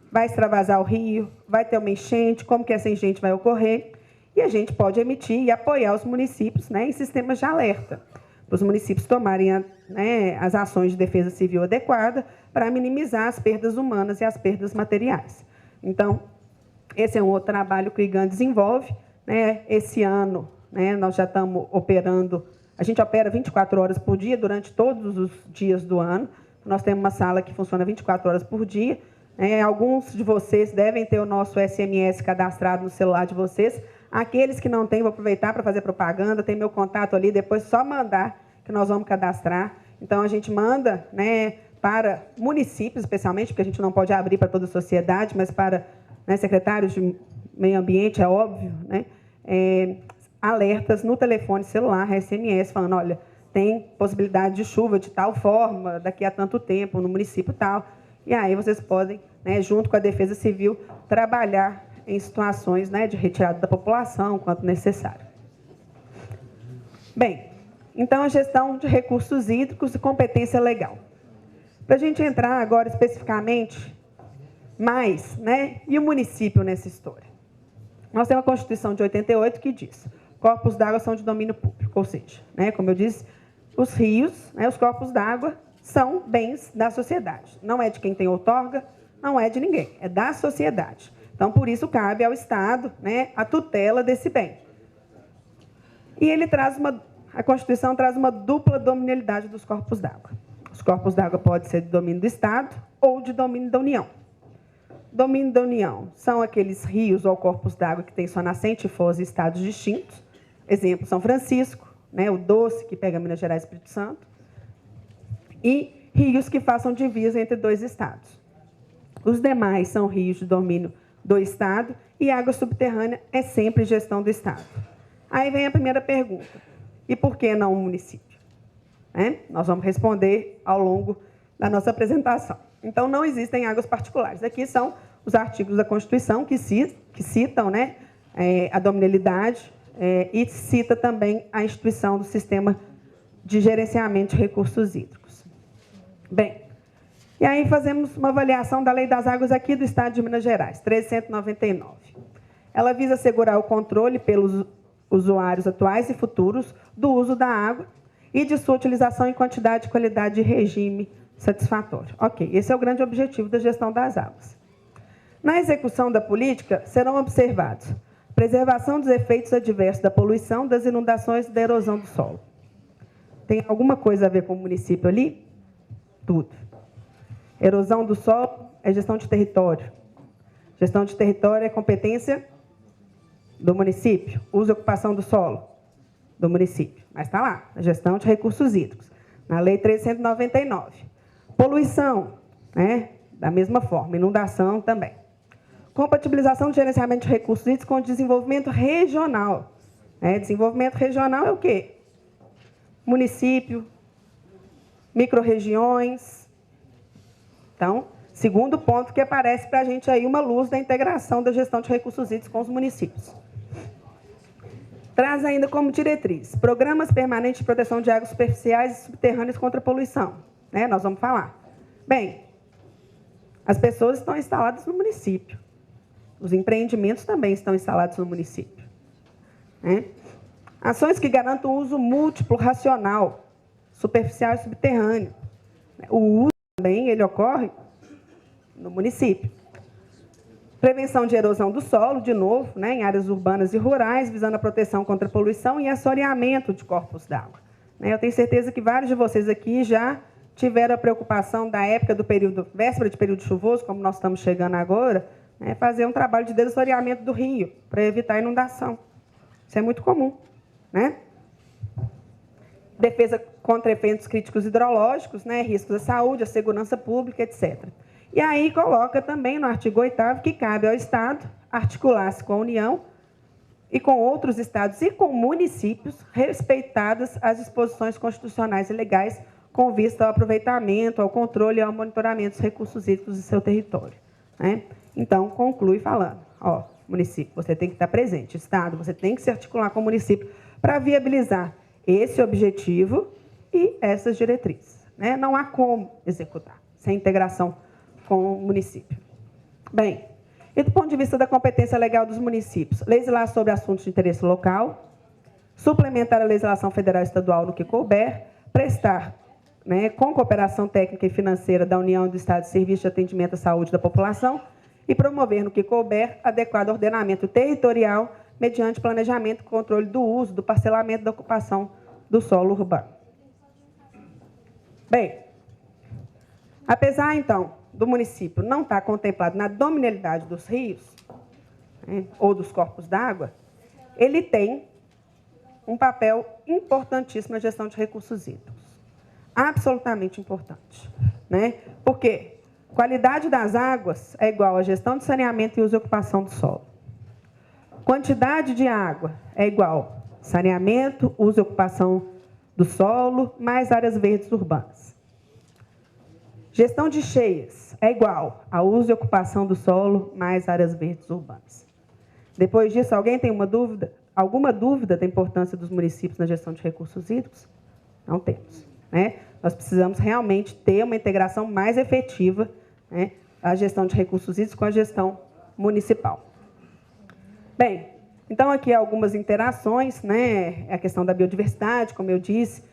Vai extravasar o rio, vai ter uma enchente, como que essa enchente vai ocorrer, e a gente pode emitir e apoiar os municípios, né, em sistemas de alerta, para os municípios tomarem, né, as ações de defesa civil adequada para minimizar as perdas humanas e as perdas materiais. Então, esse é um outro trabalho que o IGAM desenvolve, né? Esse ano, né, nós já estamos operando, a gente opera 24 horas por dia durante todos os dias do ano. Nós temos uma sala que funciona 24 horas por dia. Alguns de vocês devem ter o nosso SMS cadastrado no celular de vocês. Aqueles que não têm, vou aproveitar para fazer propaganda, tem meu contato ali, depois só mandar que nós vamos cadastrar. Então, a gente manda, né, para municípios, especialmente, porque a gente não pode abrir para toda a sociedade, mas para, né, secretários de meio ambiente, é óbvio, né, alertas no telefone celular, SMS, falando, olha, tem possibilidade de chuva de tal forma, daqui a tanto tempo, no município tal. E aí vocês podem, né, junto com a Defesa Civil, trabalhar em situações, né, de retirada da população, quanto necessário. Bem, então, a gestão de recursos hídricos e competência legal. Para a gente entrar agora especificamente mais, né, e o município nessa história. Nós temos a Constituição de 88 que diz: corpos d'água são de domínio público, ou seja, né, como eu disse, os rios, né, os corpos d'água são bens da sociedade. Não é de quem tem outorga, não é de ninguém, é da sociedade. Então, por isso, cabe ao Estado, né, a tutela desse bem. E ele traz a Constituição traz uma dupla dominialidade dos corpos d'água. Os corpos d'água podem ser de domínio do Estado ou de domínio da União. Domínio da União são aqueles rios ou corpos d'água que têm sua nascente e foz em estados distintos. Exemplo, São Francisco, né, o Doce, que pega Minas Gerais e Espírito Santo. E rios que façam divisa entre 2 estados. Os demais são rios de domínio do Estado e água subterrânea é sempre gestão do Estado. Aí vem a primeira pergunta: e por que não o município? Nós vamos responder ao longo da nossa apresentação. Então, não existem águas particulares. Aqui são os artigos da Constituição que citam, né, a dominialidade e cita também a instituição do Sistema de Gerenciamento de Recursos Hídricos. Bem, e aí fazemos uma avaliação da Lei das Águas aqui do Estado de Minas Gerais, 1399. Ela visa assegurar o controle pelos usuários atuais e futuros do uso da água e de sua utilização em quantidade, qualidade e regime satisfatório. Ok, esse é o grande objetivo da gestão das águas. Na execução da política, serão observados preservação dos efeitos adversos da poluição, das inundações e da erosão do solo. Tem alguma coisa a ver com o município ali? Tudo. Erosão do solo é gestão de território. Gestão de território é competência do município. Uso e ocupação do solo do município. Mas está lá, a gestão de recursos hídricos, na Lei 1399. Poluição, né? Da mesma forma, inundação também. Compatibilização do gerenciamento de recursos hídricos com o desenvolvimento regional. Desenvolvimento regional é o quê? Município, micro-regiões. Então, segundo ponto que aparece para a gente aí uma luz da integração da gestão de recursos hídricos com os municípios. Traz ainda como diretriz programas permanentes de proteção de águas superficiais e subterrâneas contra a poluição. Nós vamos falar. Bem, as pessoas estão instaladas no município. Os empreendimentos também estão instalados no município. Ações que garantam o uso múltiplo, racional, superficial e subterrâneo. O uso também ele ocorre no município. Prevenção de erosão do solo, de novo, em áreas urbanas e rurais, visando a proteção contra a poluição e assoreamento de corpos d'água. Eu tenho certeza que vários de vocês aqui já tiveram a preocupação da época do período, véspera de período chuvoso, como nós estamos chegando agora, fazer um trabalho de desassoreamento do rio, para evitar inundação. Isso é muito comum. Defesa contra efeitos críticos hidrológicos, riscos à saúde, à segurança pública, etc. E aí coloca também no artigo 8º que cabe ao Estado articular-se com a União e com outros estados e com municípios, respeitadas as disposições constitucionais e legais com vista ao aproveitamento, ao controle e ao monitoramento dos recursos hídricos do seu território. Então, conclui falando, município, você tem que estar presente, Estado, você tem que se articular com o município para viabilizar esse objetivo e essas diretrizes. Não há como executar sem integração com o município. Bem, e do ponto de vista da competência legal dos municípios, legislar sobre assuntos de interesse local, suplementar a legislação federal e estadual no que couber, prestar, com cooperação técnica e financeira da União e do Estado, serviço de atendimento à saúde da população e promover no que couber adequado ordenamento territorial mediante planejamento e controle do uso, do parcelamento da ocupação do solo urbano. Bem, apesar, então, do município não estar contemplado na dominalidade dos rios, ou dos corpos d'água, ele tem um papel importantíssimo na gestão de recursos hídricos. Absolutamente importante. Porque qualidade das águas é igual a gestão de saneamento e uso e ocupação do solo. Quantidade de água é igual a saneamento, uso e ocupação do solo, mais áreas verdes urbanas. Gestão de cheias é igual a uso e ocupação do solo, mais áreas verdes urbanas. Depois disso, alguém tem uma dúvida? Alguma dúvida da importância dos municípios na gestão de recursos hídricos? Não temos. Nós precisamos realmente ter uma integração mais efetiva da gestão de recursos hídricos com a gestão municipal. Bem, então aqui algumas interações, a questão da biodiversidade, como eu disse,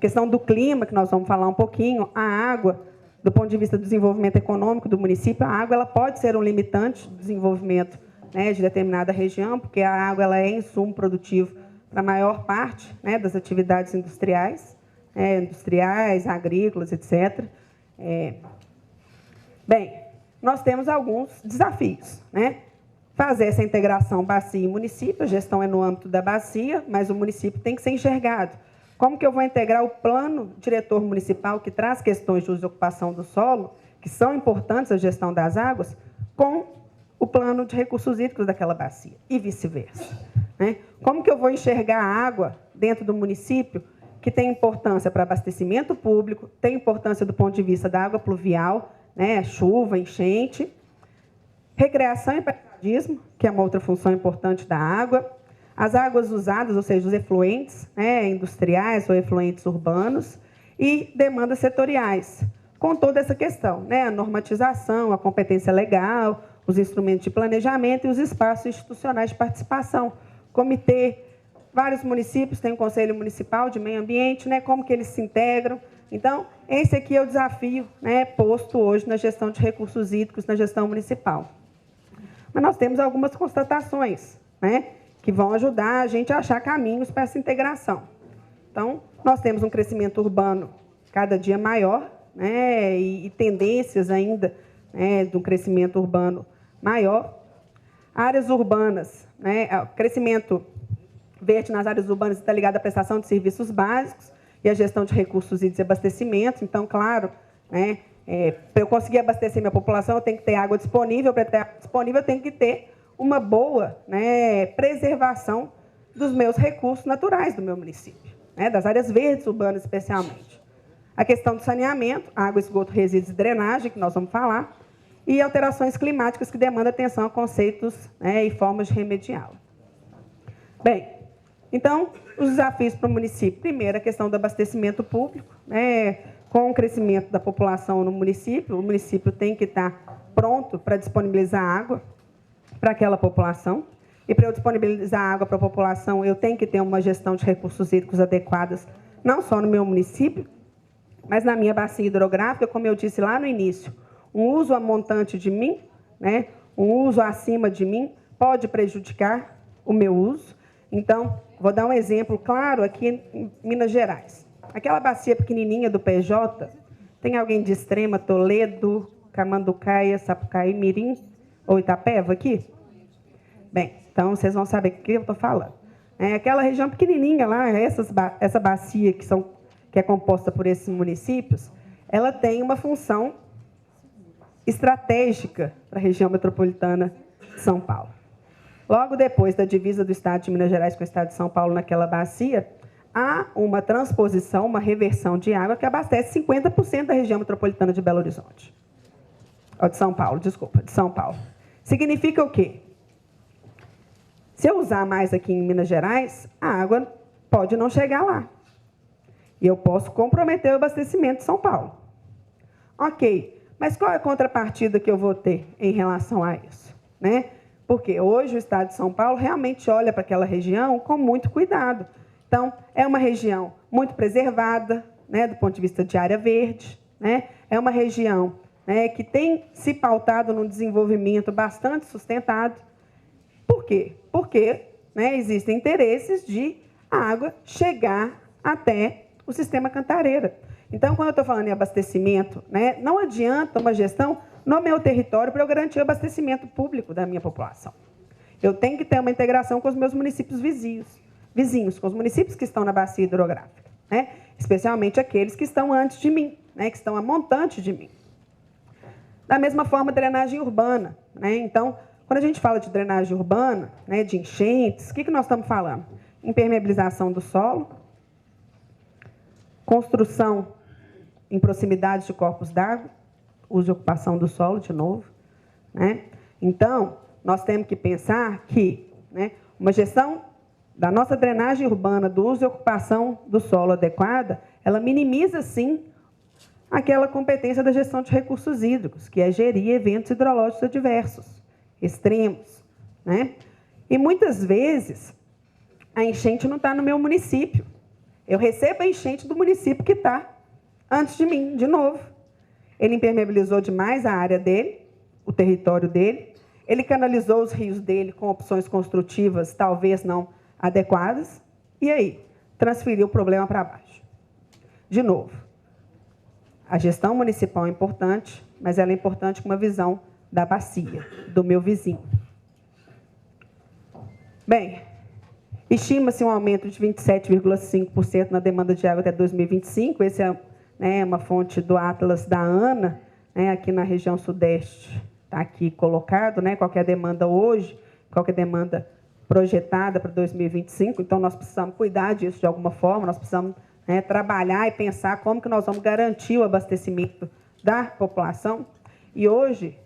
questão do clima, que nós vamos falar um pouquinho, a água, do ponto de vista do desenvolvimento econômico do município, a água ela pode ser um limitante do desenvolvimento de determinada região, porque a água ela é insumo produtivo para a maior parte das atividades industriais, agrícolas, etc. Bem, nós temos alguns desafios. Fazer essa integração bacia e município, a gestão é no âmbito da bacia, mas o município tem que ser enxergado. Como que eu vou integrar o plano diretor municipal, que traz questões de uso e ocupação do solo, que são importantes à gestão das águas, com o plano de recursos hídricos daquela bacia, e vice-versa. Como que eu vou enxergar a água dentro do município, que tem importância para abastecimento público, tem importância do ponto de vista da água pluvial, chuva, enchente, recreação e paisagismo, que é uma outra função importante da água, as águas usadas, ou seja, os efluentes industriais ou efluentes urbanos, e demandas setoriais, com toda essa questão, a normatização, a competência legal, os instrumentos de planejamento e os espaços institucionais de participação, comitê, vários municípios têm um Conselho Municipal de Meio Ambiente, né, como que eles se integram. Então, esse aqui é o desafio, né, posto hoje na gestão de recursos hídricos, na gestão municipal. Mas nós temos algumas constatações, né, que vão ajudar a gente a achar caminhos para essa integração. Então, nós temos um crescimento urbano cada dia maior, né, e tendências ainda, né, de um crescimento urbano maior. Áreas urbanas, né, o crescimento verde nas áreas urbanas está ligado à prestação de serviços básicos e à gestão de recursos hídricos e abastecimento. Então, claro, né, para eu conseguir abastecer minha população, eu tenho que ter água disponível. Para ter água disponível, eu tenho que ter uma boa, né, preservação dos meus recursos naturais do meu município, né, das áreas verdes urbanas especialmente. A questão do saneamento, água, esgoto, resíduos e drenagem, que nós vamos falar, e alterações climáticas que demandam atenção a conceitos, né, e formas de remediá-la. Bem, então, os desafios para o município. Primeiro, a questão do abastecimento público, né, com o crescimento da população no município, o município tem que estar pronto para disponibilizar água para aquela população. E para eu disponibilizar água para a população, eu tenho que ter uma gestão de recursos hídricos adequadas, não só no meu município, mas na minha bacia hidrográfica, como eu disse lá no início. Um uso a montante de mim, né, um uso acima de mim, pode prejudicar o meu uso. Então, vou dar um exemplo claro aqui em Minas Gerais. Aquela bacia pequenininha do PJ, tem alguém de Extrema, Toledo, Camanducaia, Sapucaí, Mirim ou Itapeva aqui? Bem, então vocês vão saber o que eu estou falando. Aquela região pequenininha lá, essa bacia que é composta por esses municípios, ela tem uma função estratégica para a região metropolitana de São Paulo. Logo depois da divisa do Estado de Minas Gerais com o Estado de São Paulo naquela bacia, há uma transposição, uma reversão de água que abastece 50% da região metropolitana de Belo Horizonte. De São Paulo, desculpa, de São Paulo. Significa o quê? Se eu usar mais aqui em Minas Gerais, a água pode não chegar lá. E eu posso comprometer o abastecimento de São Paulo. Ok, mas qual é a contrapartida que eu vou ter em relação a isso, né? Porque hoje o Estado de São Paulo realmente olha para aquela região com muito cuidado. Então, é uma região muito preservada, né, do ponto de vista de área verde, né? É uma região, né, que tem se pautado num desenvolvimento bastante sustentado. Por quê? Porque, né, existem interesses de a água chegar até o sistema Cantareira. Então, quando eu estou falando em abastecimento, né, não adianta uma gestão no meu território para eu garantir o abastecimento público da minha população. Eu tenho que ter uma integração com os meus municípios vizinhos, com os municípios que estão na bacia hidrográfica, né, especialmente aqueles que estão antes de mim, né, que estão a montante de mim. Da mesma forma, drenagem urbana, né? Então, quando a gente fala de drenagem urbana, né, de enchentes, o que nós estamos falando? Impermeabilização do solo, construção em proximidade de corpos d'água, uso e ocupação do solo, de novo, né? Então, nós temos que pensar que, né, uma gestão da nossa drenagem urbana, do uso e ocupação do solo adequada, ela minimiza, sim, aquela competência da gestão de recursos hídricos, que é gerir eventos hidrológicos adversos, extremos, né? E muitas vezes a enchente não está no meu município. Eu recebo a enchente do município que está antes de mim, de novo. Ele impermeabilizou demais a área dele, o território dele, ele canalizou os rios dele com opções construtivas talvez não adequadas, e aí transferiu o problema para baixo. De novo, a gestão municipal é importante, mas ela é importante com uma visão da bacia, do meu vizinho. Bem, estima-se um aumento de 27,5% na demanda de água até 2025. Esse é, né, uma fonte do Atlas da ANA, né, aqui na região sudeste, está aqui colocado, né, qual que é a demanda hoje, qual que é a demanda projetada para 2025. Então, nós precisamos cuidar disso de alguma forma, nós precisamos, né, trabalhar e pensar como que nós vamos garantir o abastecimento da população. E hoje,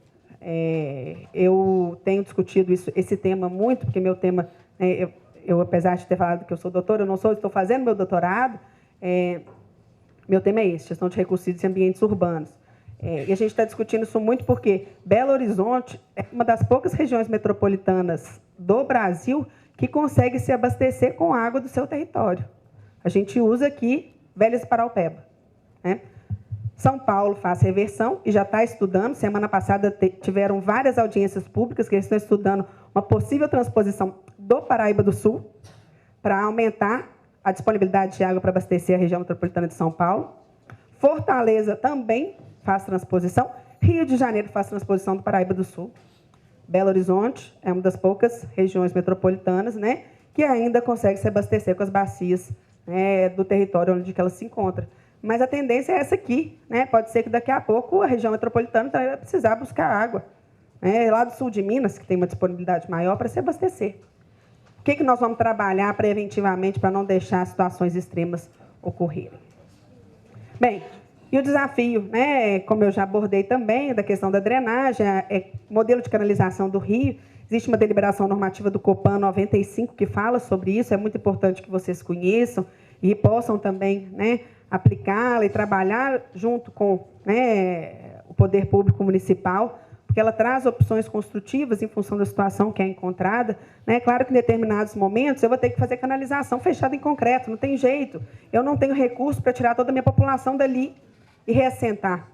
eu tenho discutido esse tema muito, porque meu tema, eu, apesar de ter falado que eu sou doutora, eu não sou, estou fazendo meu doutorado, meu tema é esse, gestão de recursos e ambientes urbanos. E a gente está discutindo isso muito porque Belo Horizonte é uma das poucas regiões metropolitanas do Brasil que consegue se abastecer com água do seu território. A gente usa aqui Velhas Paraupeba, né? São Paulo faz reversão e já está estudando. Semana passada tiveram várias audiências públicas que estão estudando uma possível transposição do Paraíba do Sul para aumentar a disponibilidade de água para abastecer a região metropolitana de São Paulo. Fortaleza também faz transposição. Rio de Janeiro faz transposição do Paraíba do Sul. Belo Horizonte é uma das poucas regiões metropolitanas, né, que ainda consegue se abastecer com as bacias, né, do território onde ela se encontra. Mas a tendência é essa aqui, né? Pode ser que daqui a pouco a região metropolitana também vai precisar buscar água, né, lá do sul de Minas, que tem uma disponibilidade maior, para se abastecer. O que nós vamos trabalhar preventivamente para não deixar situações extremas ocorrerem? Bem, e o desafio, né, como eu já abordei também, da questão da drenagem, modelo de canalização do rio. Existe uma deliberação normativa do Copan 95 que fala sobre isso. É muito importante que vocês conheçam e possam também, né, aplicá-la e trabalhar junto com, né, o poder público municipal, porque ela traz opções construtivas em função da situação que é encontrada, né? Claro que em determinados momentos eu vou ter que fazer canalização fechada em concreto, não tem jeito. Eu não tenho recurso para tirar toda a minha população dali e reassentar.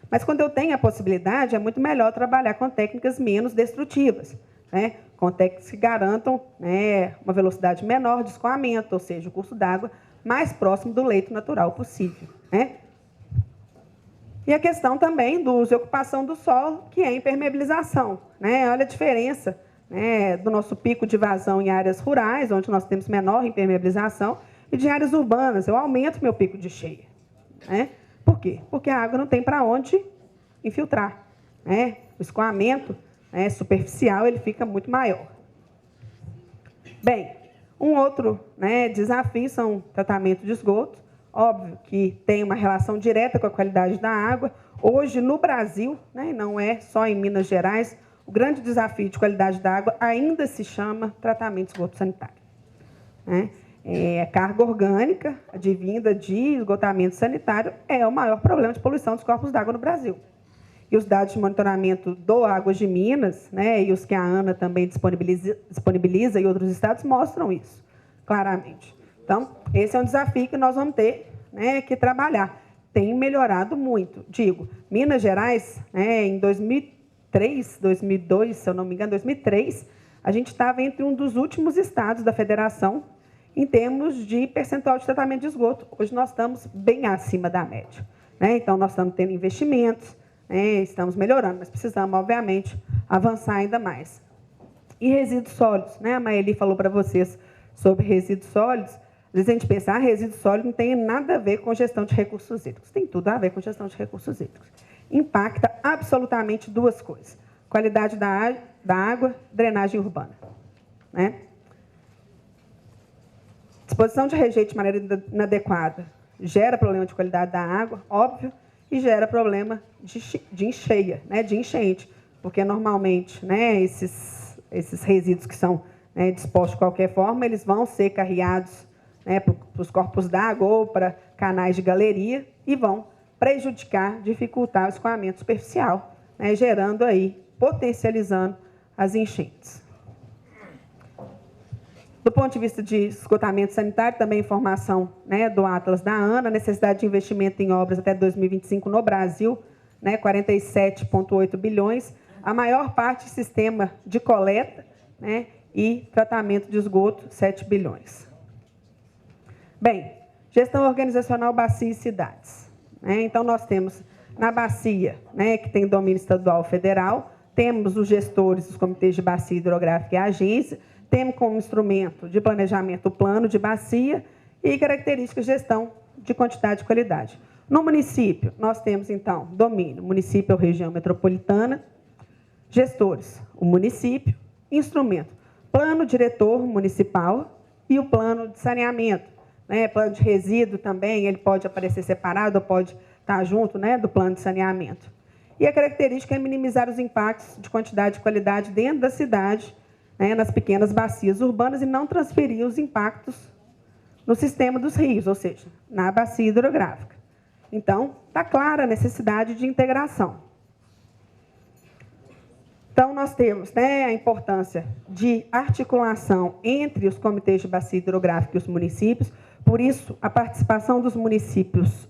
Mas quando eu tenho a possibilidade, é muito melhor trabalhar com técnicas menos destrutivas, né? Com técnicas que garantam, né, uma velocidade menor de escoamento, ou seja, o curso d'água mais próximo do leito natural possível, né? E a questão também do uso e ocupação do solo, que é a impermeabilização, né? Olha a diferença, né, do nosso pico de vazão em áreas rurais, onde nós temos menor impermeabilização, e de áreas urbanas. Eu aumento meu pico de cheia, né? Por quê? Porque a água não tem para onde infiltrar, né? O escoamento, né, superficial ele fica muito maior. Bem, um outro, né, desafio são tratamento de esgoto. Óbvio que tem uma relação direta com a qualidade da água. Hoje, no Brasil, né, não é só em Minas Gerais, o grande desafio de qualidade da água ainda se chama tratamento de esgoto sanitário, né? A carga orgânica advinda de esgotamento sanitário é o maior problema de poluição dos corpos d'água no Brasil. E os dados de monitoramento do Águas de Minas, né, e os que a ANA também disponibiliza e outros estados mostram isso claramente. Então, esse é um desafio que nós vamos ter, né, que trabalhar. Tem melhorado muito. Digo, Minas Gerais, né, em 2003, 2002, se eu não me engano, 2003, a gente estava entre um dos últimos estados da federação em termos de percentual de tratamento de esgoto. Hoje nós estamos bem acima da média, né? Então, nós estamos tendo investimentos, né, estamos melhorando, mas precisamos, obviamente, avançar ainda mais. E resíduos sólidos, né? A Maeli falou para vocês sobre resíduos sólidos. Às vezes a gente pensa, resíduo sólido não tem nada a ver com gestão de recursos hídricos. Tem tudo a ver com gestão de recursos hídricos. Impacta absolutamente duas coisas: qualidade da água, drenagem urbana, né? Disposição de rejeito de maneira inadequada gera problema de qualidade da água, óbvio, e gera problema de encheia, né, de enchente, porque normalmente, né, esses resíduos que são, né, dispostos de qualquer forma, eles vão ser carreados, né, para os corpos d'água ou para canais de galeria e vão prejudicar, dificultar o escoamento superficial, né, gerando aí, potencializando as enchentes. Do ponto de vista de esgotamento sanitário, também informação, né, do Atlas da ANA, necessidade de investimento em obras até 2025 no Brasil, né, 47,8 bilhões, a maior parte sistema de coleta, né, e tratamento de esgoto, 7 bilhões. Bem, gestão organizacional, bacia e cidades, né? Então, nós temos na bacia, né, que tem domínio estadual federal, temos os gestores dos comitês de bacia hidrográfica e a agência, temos como instrumento de planejamento o plano de bacia e características de gestão de quantidade e qualidade. No município, nós temos, então, domínio, município ou região metropolitana, gestores, o município, instrumento, plano diretor municipal e o plano de saneamento, né? Plano de resíduo também, ele pode aparecer separado ou pode estar junto, né, do plano de saneamento. E a característica é minimizar os impactos de quantidade e qualidade dentro da cidade, né, nas pequenas bacias urbanas e não transferir os impactos no sistema dos rios, ou seja, na bacia hidrográfica. Então, está clara a necessidade de integração. Então, nós temos, né, a importância de articulação entre os comitês de bacia hidrográfica e os municípios. Por isso, a participação dos municípios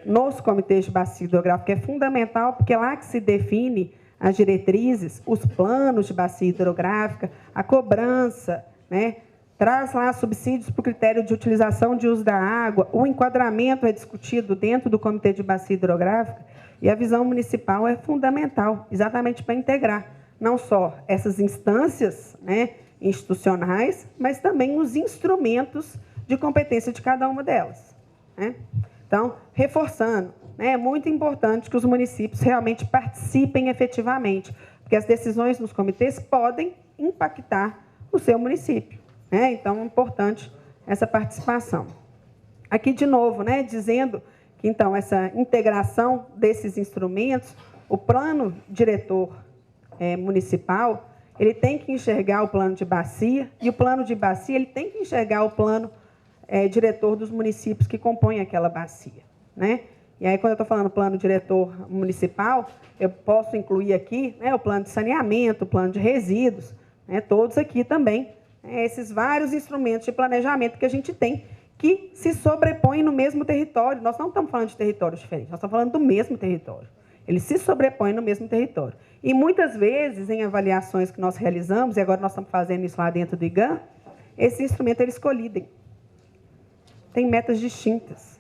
nos comitês de bacia hidrográfica é fundamental, porque é lá que se define as diretrizes, os planos de bacia hidrográfica, a cobrança, né, traz lá subsídios para o critério de utilização de uso da água, o enquadramento é discutido dentro do comitê de bacia hidrográfica, e a visão municipal é fundamental, exatamente para integrar não só essas instâncias, né, institucionais, mas também os instrumentos de competência de cada uma delas, né? Então, reforçando, né, é muito importante que os municípios realmente participem efetivamente, porque as decisões nos comitês podem impactar o seu município, né? Então, é importante essa participação. Aqui, de novo, né, dizendo que, então, essa integração desses instrumentos, o plano diretor municipal, ele tem que enxergar o plano de bacia, e o plano de bacia ele tem que enxergar o plano diretor dos municípios que compõem aquela bacia, né? E aí, quando eu estou falando plano diretor municipal, eu posso incluir aqui, né, o plano de saneamento, o plano de resíduos, né, todos aqui também, esses vários instrumentos de planejamento que a gente tem, que se sobrepõem no mesmo território. Nós não estamos falando de territórios diferentes, nós estamos falando do mesmo território. Eles se sobrepõem no mesmo território. E, muitas vezes, em avaliações que nós realizamos, e agora nós estamos fazendo isso lá dentro do IGAM, esses instrumentos eles colidem. Tem metas distintas.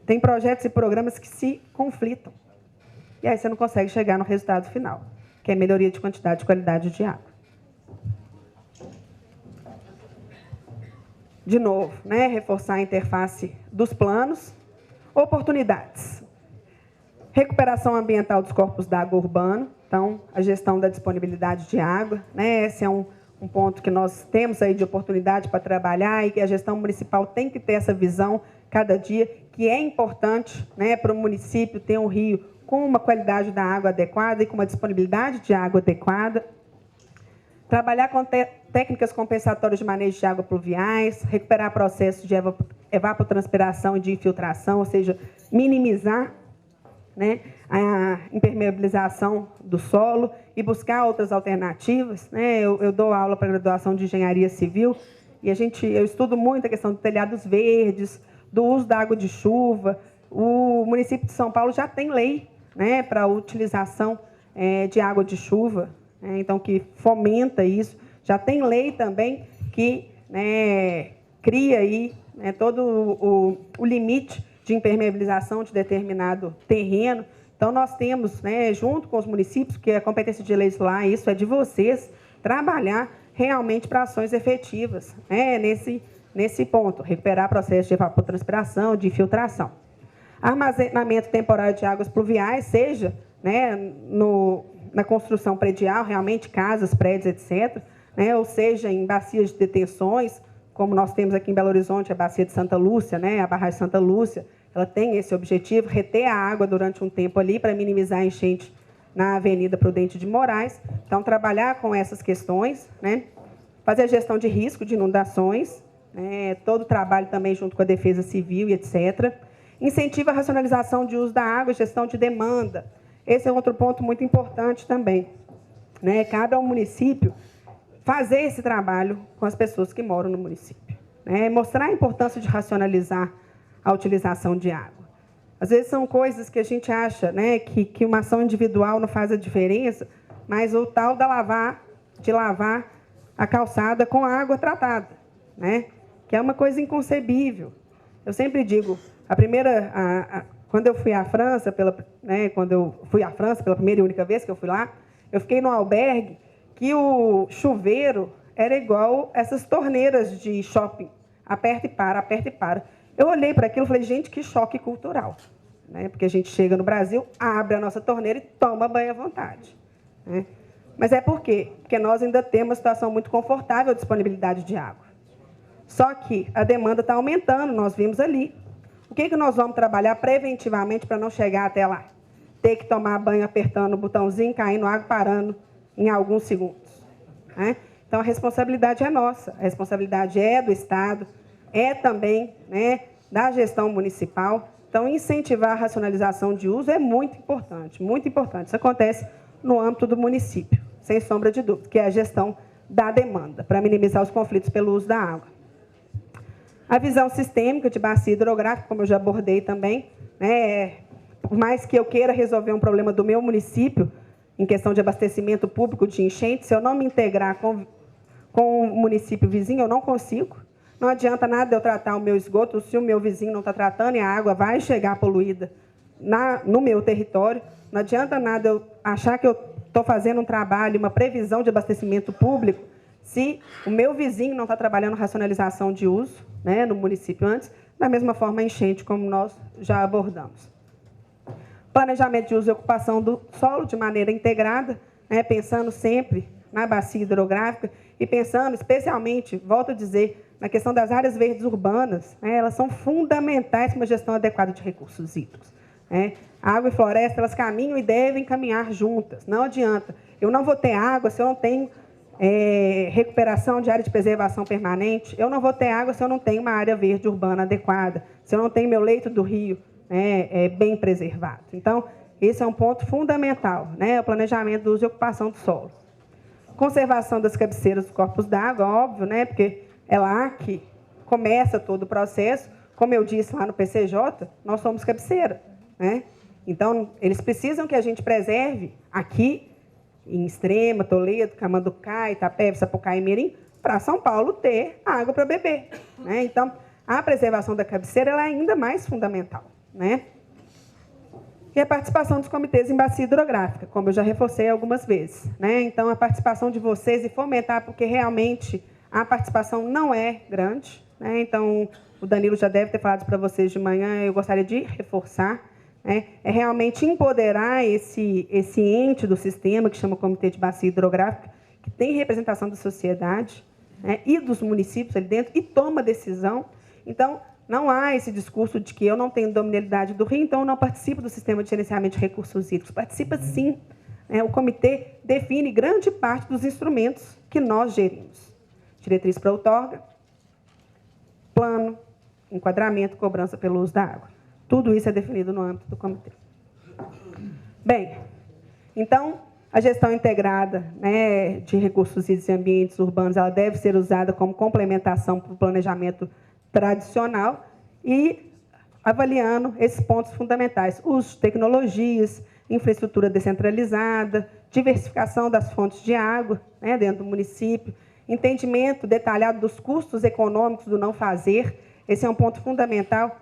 Tem projetos e programas que se conflitam. E aí você não consegue chegar no resultado final, que é melhoria de quantidade e qualidade de água. De novo, né, reforçar a interface dos planos. Oportunidades. Recuperação ambiental dos corpos d'água urbano. Então, a gestão da disponibilidade de água, né, esse é um ponto que nós temos aí de oportunidade para trabalhar, e que a gestão municipal tem que ter essa visão cada dia, que é importante, né, para o município ter um rio com uma qualidade da água adequada e com uma disponibilidade de água adequada. Trabalhar com técnicas compensatórias de manejo de água pluviais, recuperar processos de evapotranspiração e de infiltração, ou seja, minimizar, né, a impermeabilização do solo e buscar outras alternativas, né? Eu dou aula para a graduação de engenharia civil e eu estudo muito a questão dos telhados verdes, do uso da água de chuva. O município de São Paulo já tem lei, né, para a utilização de água de chuva, né, então que fomenta isso. Já tem lei também que, né, cria aí, né, todo o limite de impermeabilização de determinado terreno. Então, nós temos, né, junto com os municípios, que a competência de legislar, isso é de vocês, trabalhar realmente para ações efetivas, né, nesse ponto, recuperar processos de evapotranspiração, de infiltração. Armazenamento temporário de águas pluviais, seja, né, na construção predial, realmente casas, prédios, etc., né, ou seja, em bacias de detenções, como nós temos aqui em Belo Horizonte, a bacia de Santa Lúcia, né, a barragem Santa Lúcia, ela tem esse objetivo, reter a água durante um tempo ali para minimizar a enchente na Avenida Prudente de Moraes. Então, trabalhar com essas questões, né, fazer a gestão de risco de inundações, né, todo o trabalho também junto com a Defesa Civil e etc. Incentiva a racionalização de uso da água e gestão de demanda. Esse é outro ponto muito importante também, né, cabe ao município fazer esse trabalho com as pessoas que moram no município, né? Mostrar a importância de racionalizar a utilização de água. Às vezes são coisas que a gente acha, né, que uma ação individual não faz a diferença, mas o tal de lavar a calçada com água tratada, né, que é uma coisa inconcebível. Eu sempre digo, quando eu fui à França, pela primeira e única vez que eu fui lá, eu fiquei num albergue que o chuveiro era igual essas torneiras de shopping. Aperta e para, aperta e para. Eu olhei para aquilo e falei, gente, que choque cultural, né? Porque a gente chega no Brasil, abre a nossa torneira e toma banho à vontade, né? Mas é por quê? Porque nós ainda temos uma situação muito confortável de disponibilidade de água. Só que a demanda está aumentando, nós vimos ali. O que nós vamos trabalhar preventivamente para não chegar até lá? Ter que tomar banho apertando o botãozinho, caindo água, parando em alguns segundos, né? Então, a responsabilidade é nossa, a responsabilidade é do Estado, é também, né, da gestão municipal. Então, incentivar a racionalização de uso é muito importante, muito importante. Isso acontece no âmbito do município, sem sombra de dúvida, que é a gestão da demanda, para minimizar os conflitos pelo uso da água. A visão sistêmica de bacia hidrográfica, como eu já abordei também, né, por mais que eu queira resolver um problema do meu município, em questão de abastecimento público de enchente, se eu não me integrar com o município vizinho, eu não consigo. Não adianta nada eu tratar o meu esgoto se o meu vizinho não está tratando e a água vai chegar poluída no meu território. Não adianta nada eu achar que eu estou fazendo um trabalho, uma previsão de abastecimento público, se o meu vizinho não está trabalhando racionalização de uso, né, no município antes, da mesma forma a enchente, como nós já abordamos. Planejamento de uso e ocupação do solo de maneira integrada, né, pensando sempre na bacia hidrográfica e pensando especialmente, volto a dizer, na questão das áreas verdes urbanas, né, elas são fundamentais para uma gestão adequada de recursos hídricos. Né. Água e floresta, elas caminham e devem caminhar juntas. Não adianta. Eu não vou ter água se eu não tenho recuperação de área de preservação permanente. Eu não vou ter água se eu não tenho uma área verde urbana adequada, se eu não tenho meu leito do rio bem preservado. Então, esse é um ponto fundamental, né, o planejamento do uso e ocupação do solo. Conservação das cabeceiras dos corpos d'água, óbvio, né, porque é lá que começa todo o processo. Como eu disse lá no PCJ, nós somos cabeceira, né? Então, eles precisam que a gente preserve aqui, em Extrema, Toledo, Camanducaí, Itapeva, Sapucaí e Mirim, para São Paulo ter água para beber, né? Então, a preservação da cabeceira ela é ainda mais fundamental, né? E a participação dos comitês em bacia hidrográfica, como eu já reforcei algumas vezes, né? Então, a participação de vocês e fomentar, porque realmente a participação não é grande, né? Então, o Danilo já deve ter falado para vocês de manhã, eu gostaria de reforçar, né? É realmente empoderar esse ente do sistema, que chama Comitê de Bacia Hidrográfica, que tem representação da sociedade, né, e dos municípios ali dentro, e toma decisão. Então, não há esse discurso de que eu não tenho dominabilidade do rio, então eu não participo do sistema de gerenciamento de recursos hídricos. Participa sim. Né? O comitê define grande parte dos instrumentos que nós gerimos. Diretriz para outorga, plano, enquadramento, cobrança pelo uso da água. Tudo isso é definido no âmbito do comitê. Bem, então, a gestão integrada, né, de recursos hídricos e ambientes urbanos, ela deve ser usada como complementação para o planejamento tradicional e avaliando esses pontos fundamentais: uso de tecnologias, infraestrutura descentralizada, diversificação das fontes de água, né, dentro do município, entendimento detalhado dos custos econômicos do não fazer. Esse é um ponto fundamental.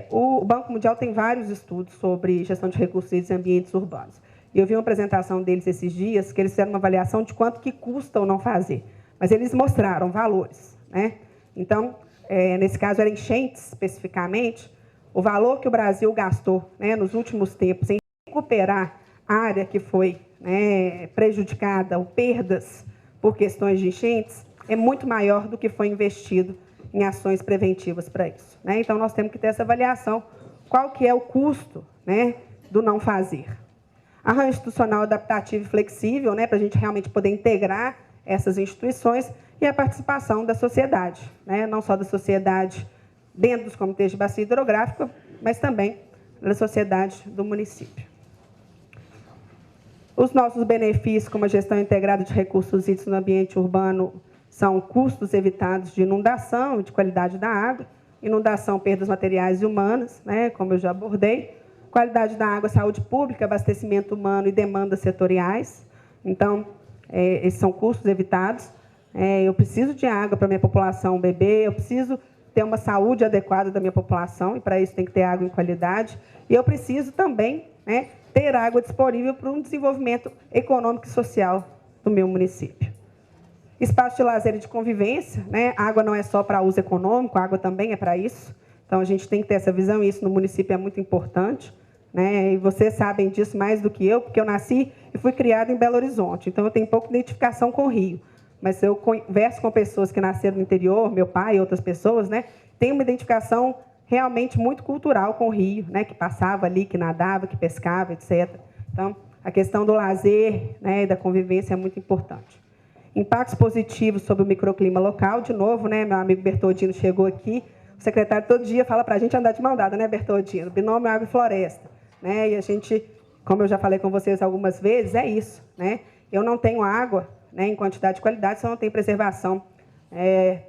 O Banco Mundial tem vários estudos sobre gestão de recursos hídricos e ambientes urbanos. E eu vi uma apresentação deles esses dias, que eles fizeram uma avaliação de quanto que custa o não fazer. Mas eles mostraram valores, né? Então, nesse caso, era enchentes, especificamente, o valor que o Brasil gastou, né, nos últimos tempos em recuperar a área que foi, né, prejudicada ou perdas por questões de enchentes é muito maior do que foi investido em ações preventivas para isso, né? Então, nós temos que ter essa avaliação, qual que é o custo, né, do não fazer. Arranjo institucional adaptativo e flexível, né, para a gente realmente poder integrar essas instituições, e a participação da sociedade, né, não só da sociedade dentro dos comitês de bacia hidrográfica, mas também da sociedade do município. Os nossos benefícios, como a gestão integrada de recursos hídricos no ambiente urbano, são custos evitados de inundação e de qualidade da água, inundação, perdas materiais e humanas, né, como eu já abordei, qualidade da água, saúde pública, abastecimento humano e demandas setoriais. Então, esses são custos evitados. Eu preciso de água para a minha população beber, eu preciso ter uma saúde adequada da minha população, e para isso tem que ter água em qualidade. E eu preciso também, né, ter água disponível para um desenvolvimento econômico e social do meu município. Espaço de lazer e de convivência, né? A água não é só para uso econômico, a água também é para isso. Então, a gente tem que ter essa visão, e isso no município é muito importante, né? E vocês sabem disso mais do que eu, porque eu nasci e fui criada em Belo Horizonte, então eu tenho pouca identificação com o Rio. Mas eu converso com pessoas que nasceram no interior, meu pai e outras pessoas, né? Tem uma identificação realmente muito cultural com o Rio, né? Que passava ali, que nadava, que pescava, etc. Então, a questão do lazer, né, e da convivência é muito importante. Impactos positivos sobre o microclima local, de novo, né? Meu amigo Bertodino chegou aqui, o secretário todo dia fala para a gente andar de mão dada, né, Bertodino? Binômio água e floresta, né? E a gente como eu já falei com vocês algumas vezes, é isso, né? Eu não tenho água, né, em quantidade e qualidade se eu não tenho preservação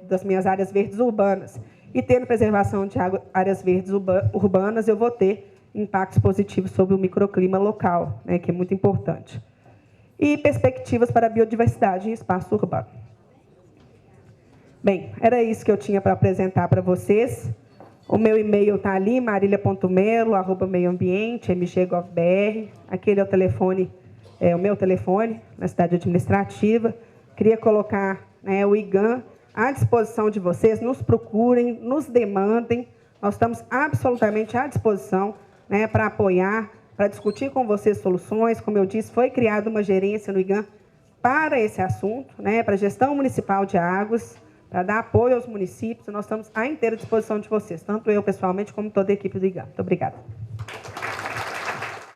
das minhas áreas verdes urbanas. E tendo preservação de áreas verdes urbanas, eu vou ter impactos positivos sobre o microclima local, né, que é muito importante. E perspectivas para a biodiversidade em espaço urbano. Bem, era isso que eu tinha para apresentar para vocês. O meu e-mail está ali, marilia.melo@meioambiente.mg.gov.br. Aquele é o telefone, o meu telefone, na cidade administrativa. Queria colocar, né, o IGAM à disposição de vocês. Nos procurem, nos demandem. Nós estamos absolutamente à disposição, né, para apoiar, para discutir com vocês soluções. Como eu disse, foi criada uma gerência no IGAM para esse assunto, né, para a gestão municipal de águas, para dar apoio aos municípios. Nós estamos à inteira disposição de vocês, tanto eu pessoalmente como toda a equipe do IGAM. Muito obrigada.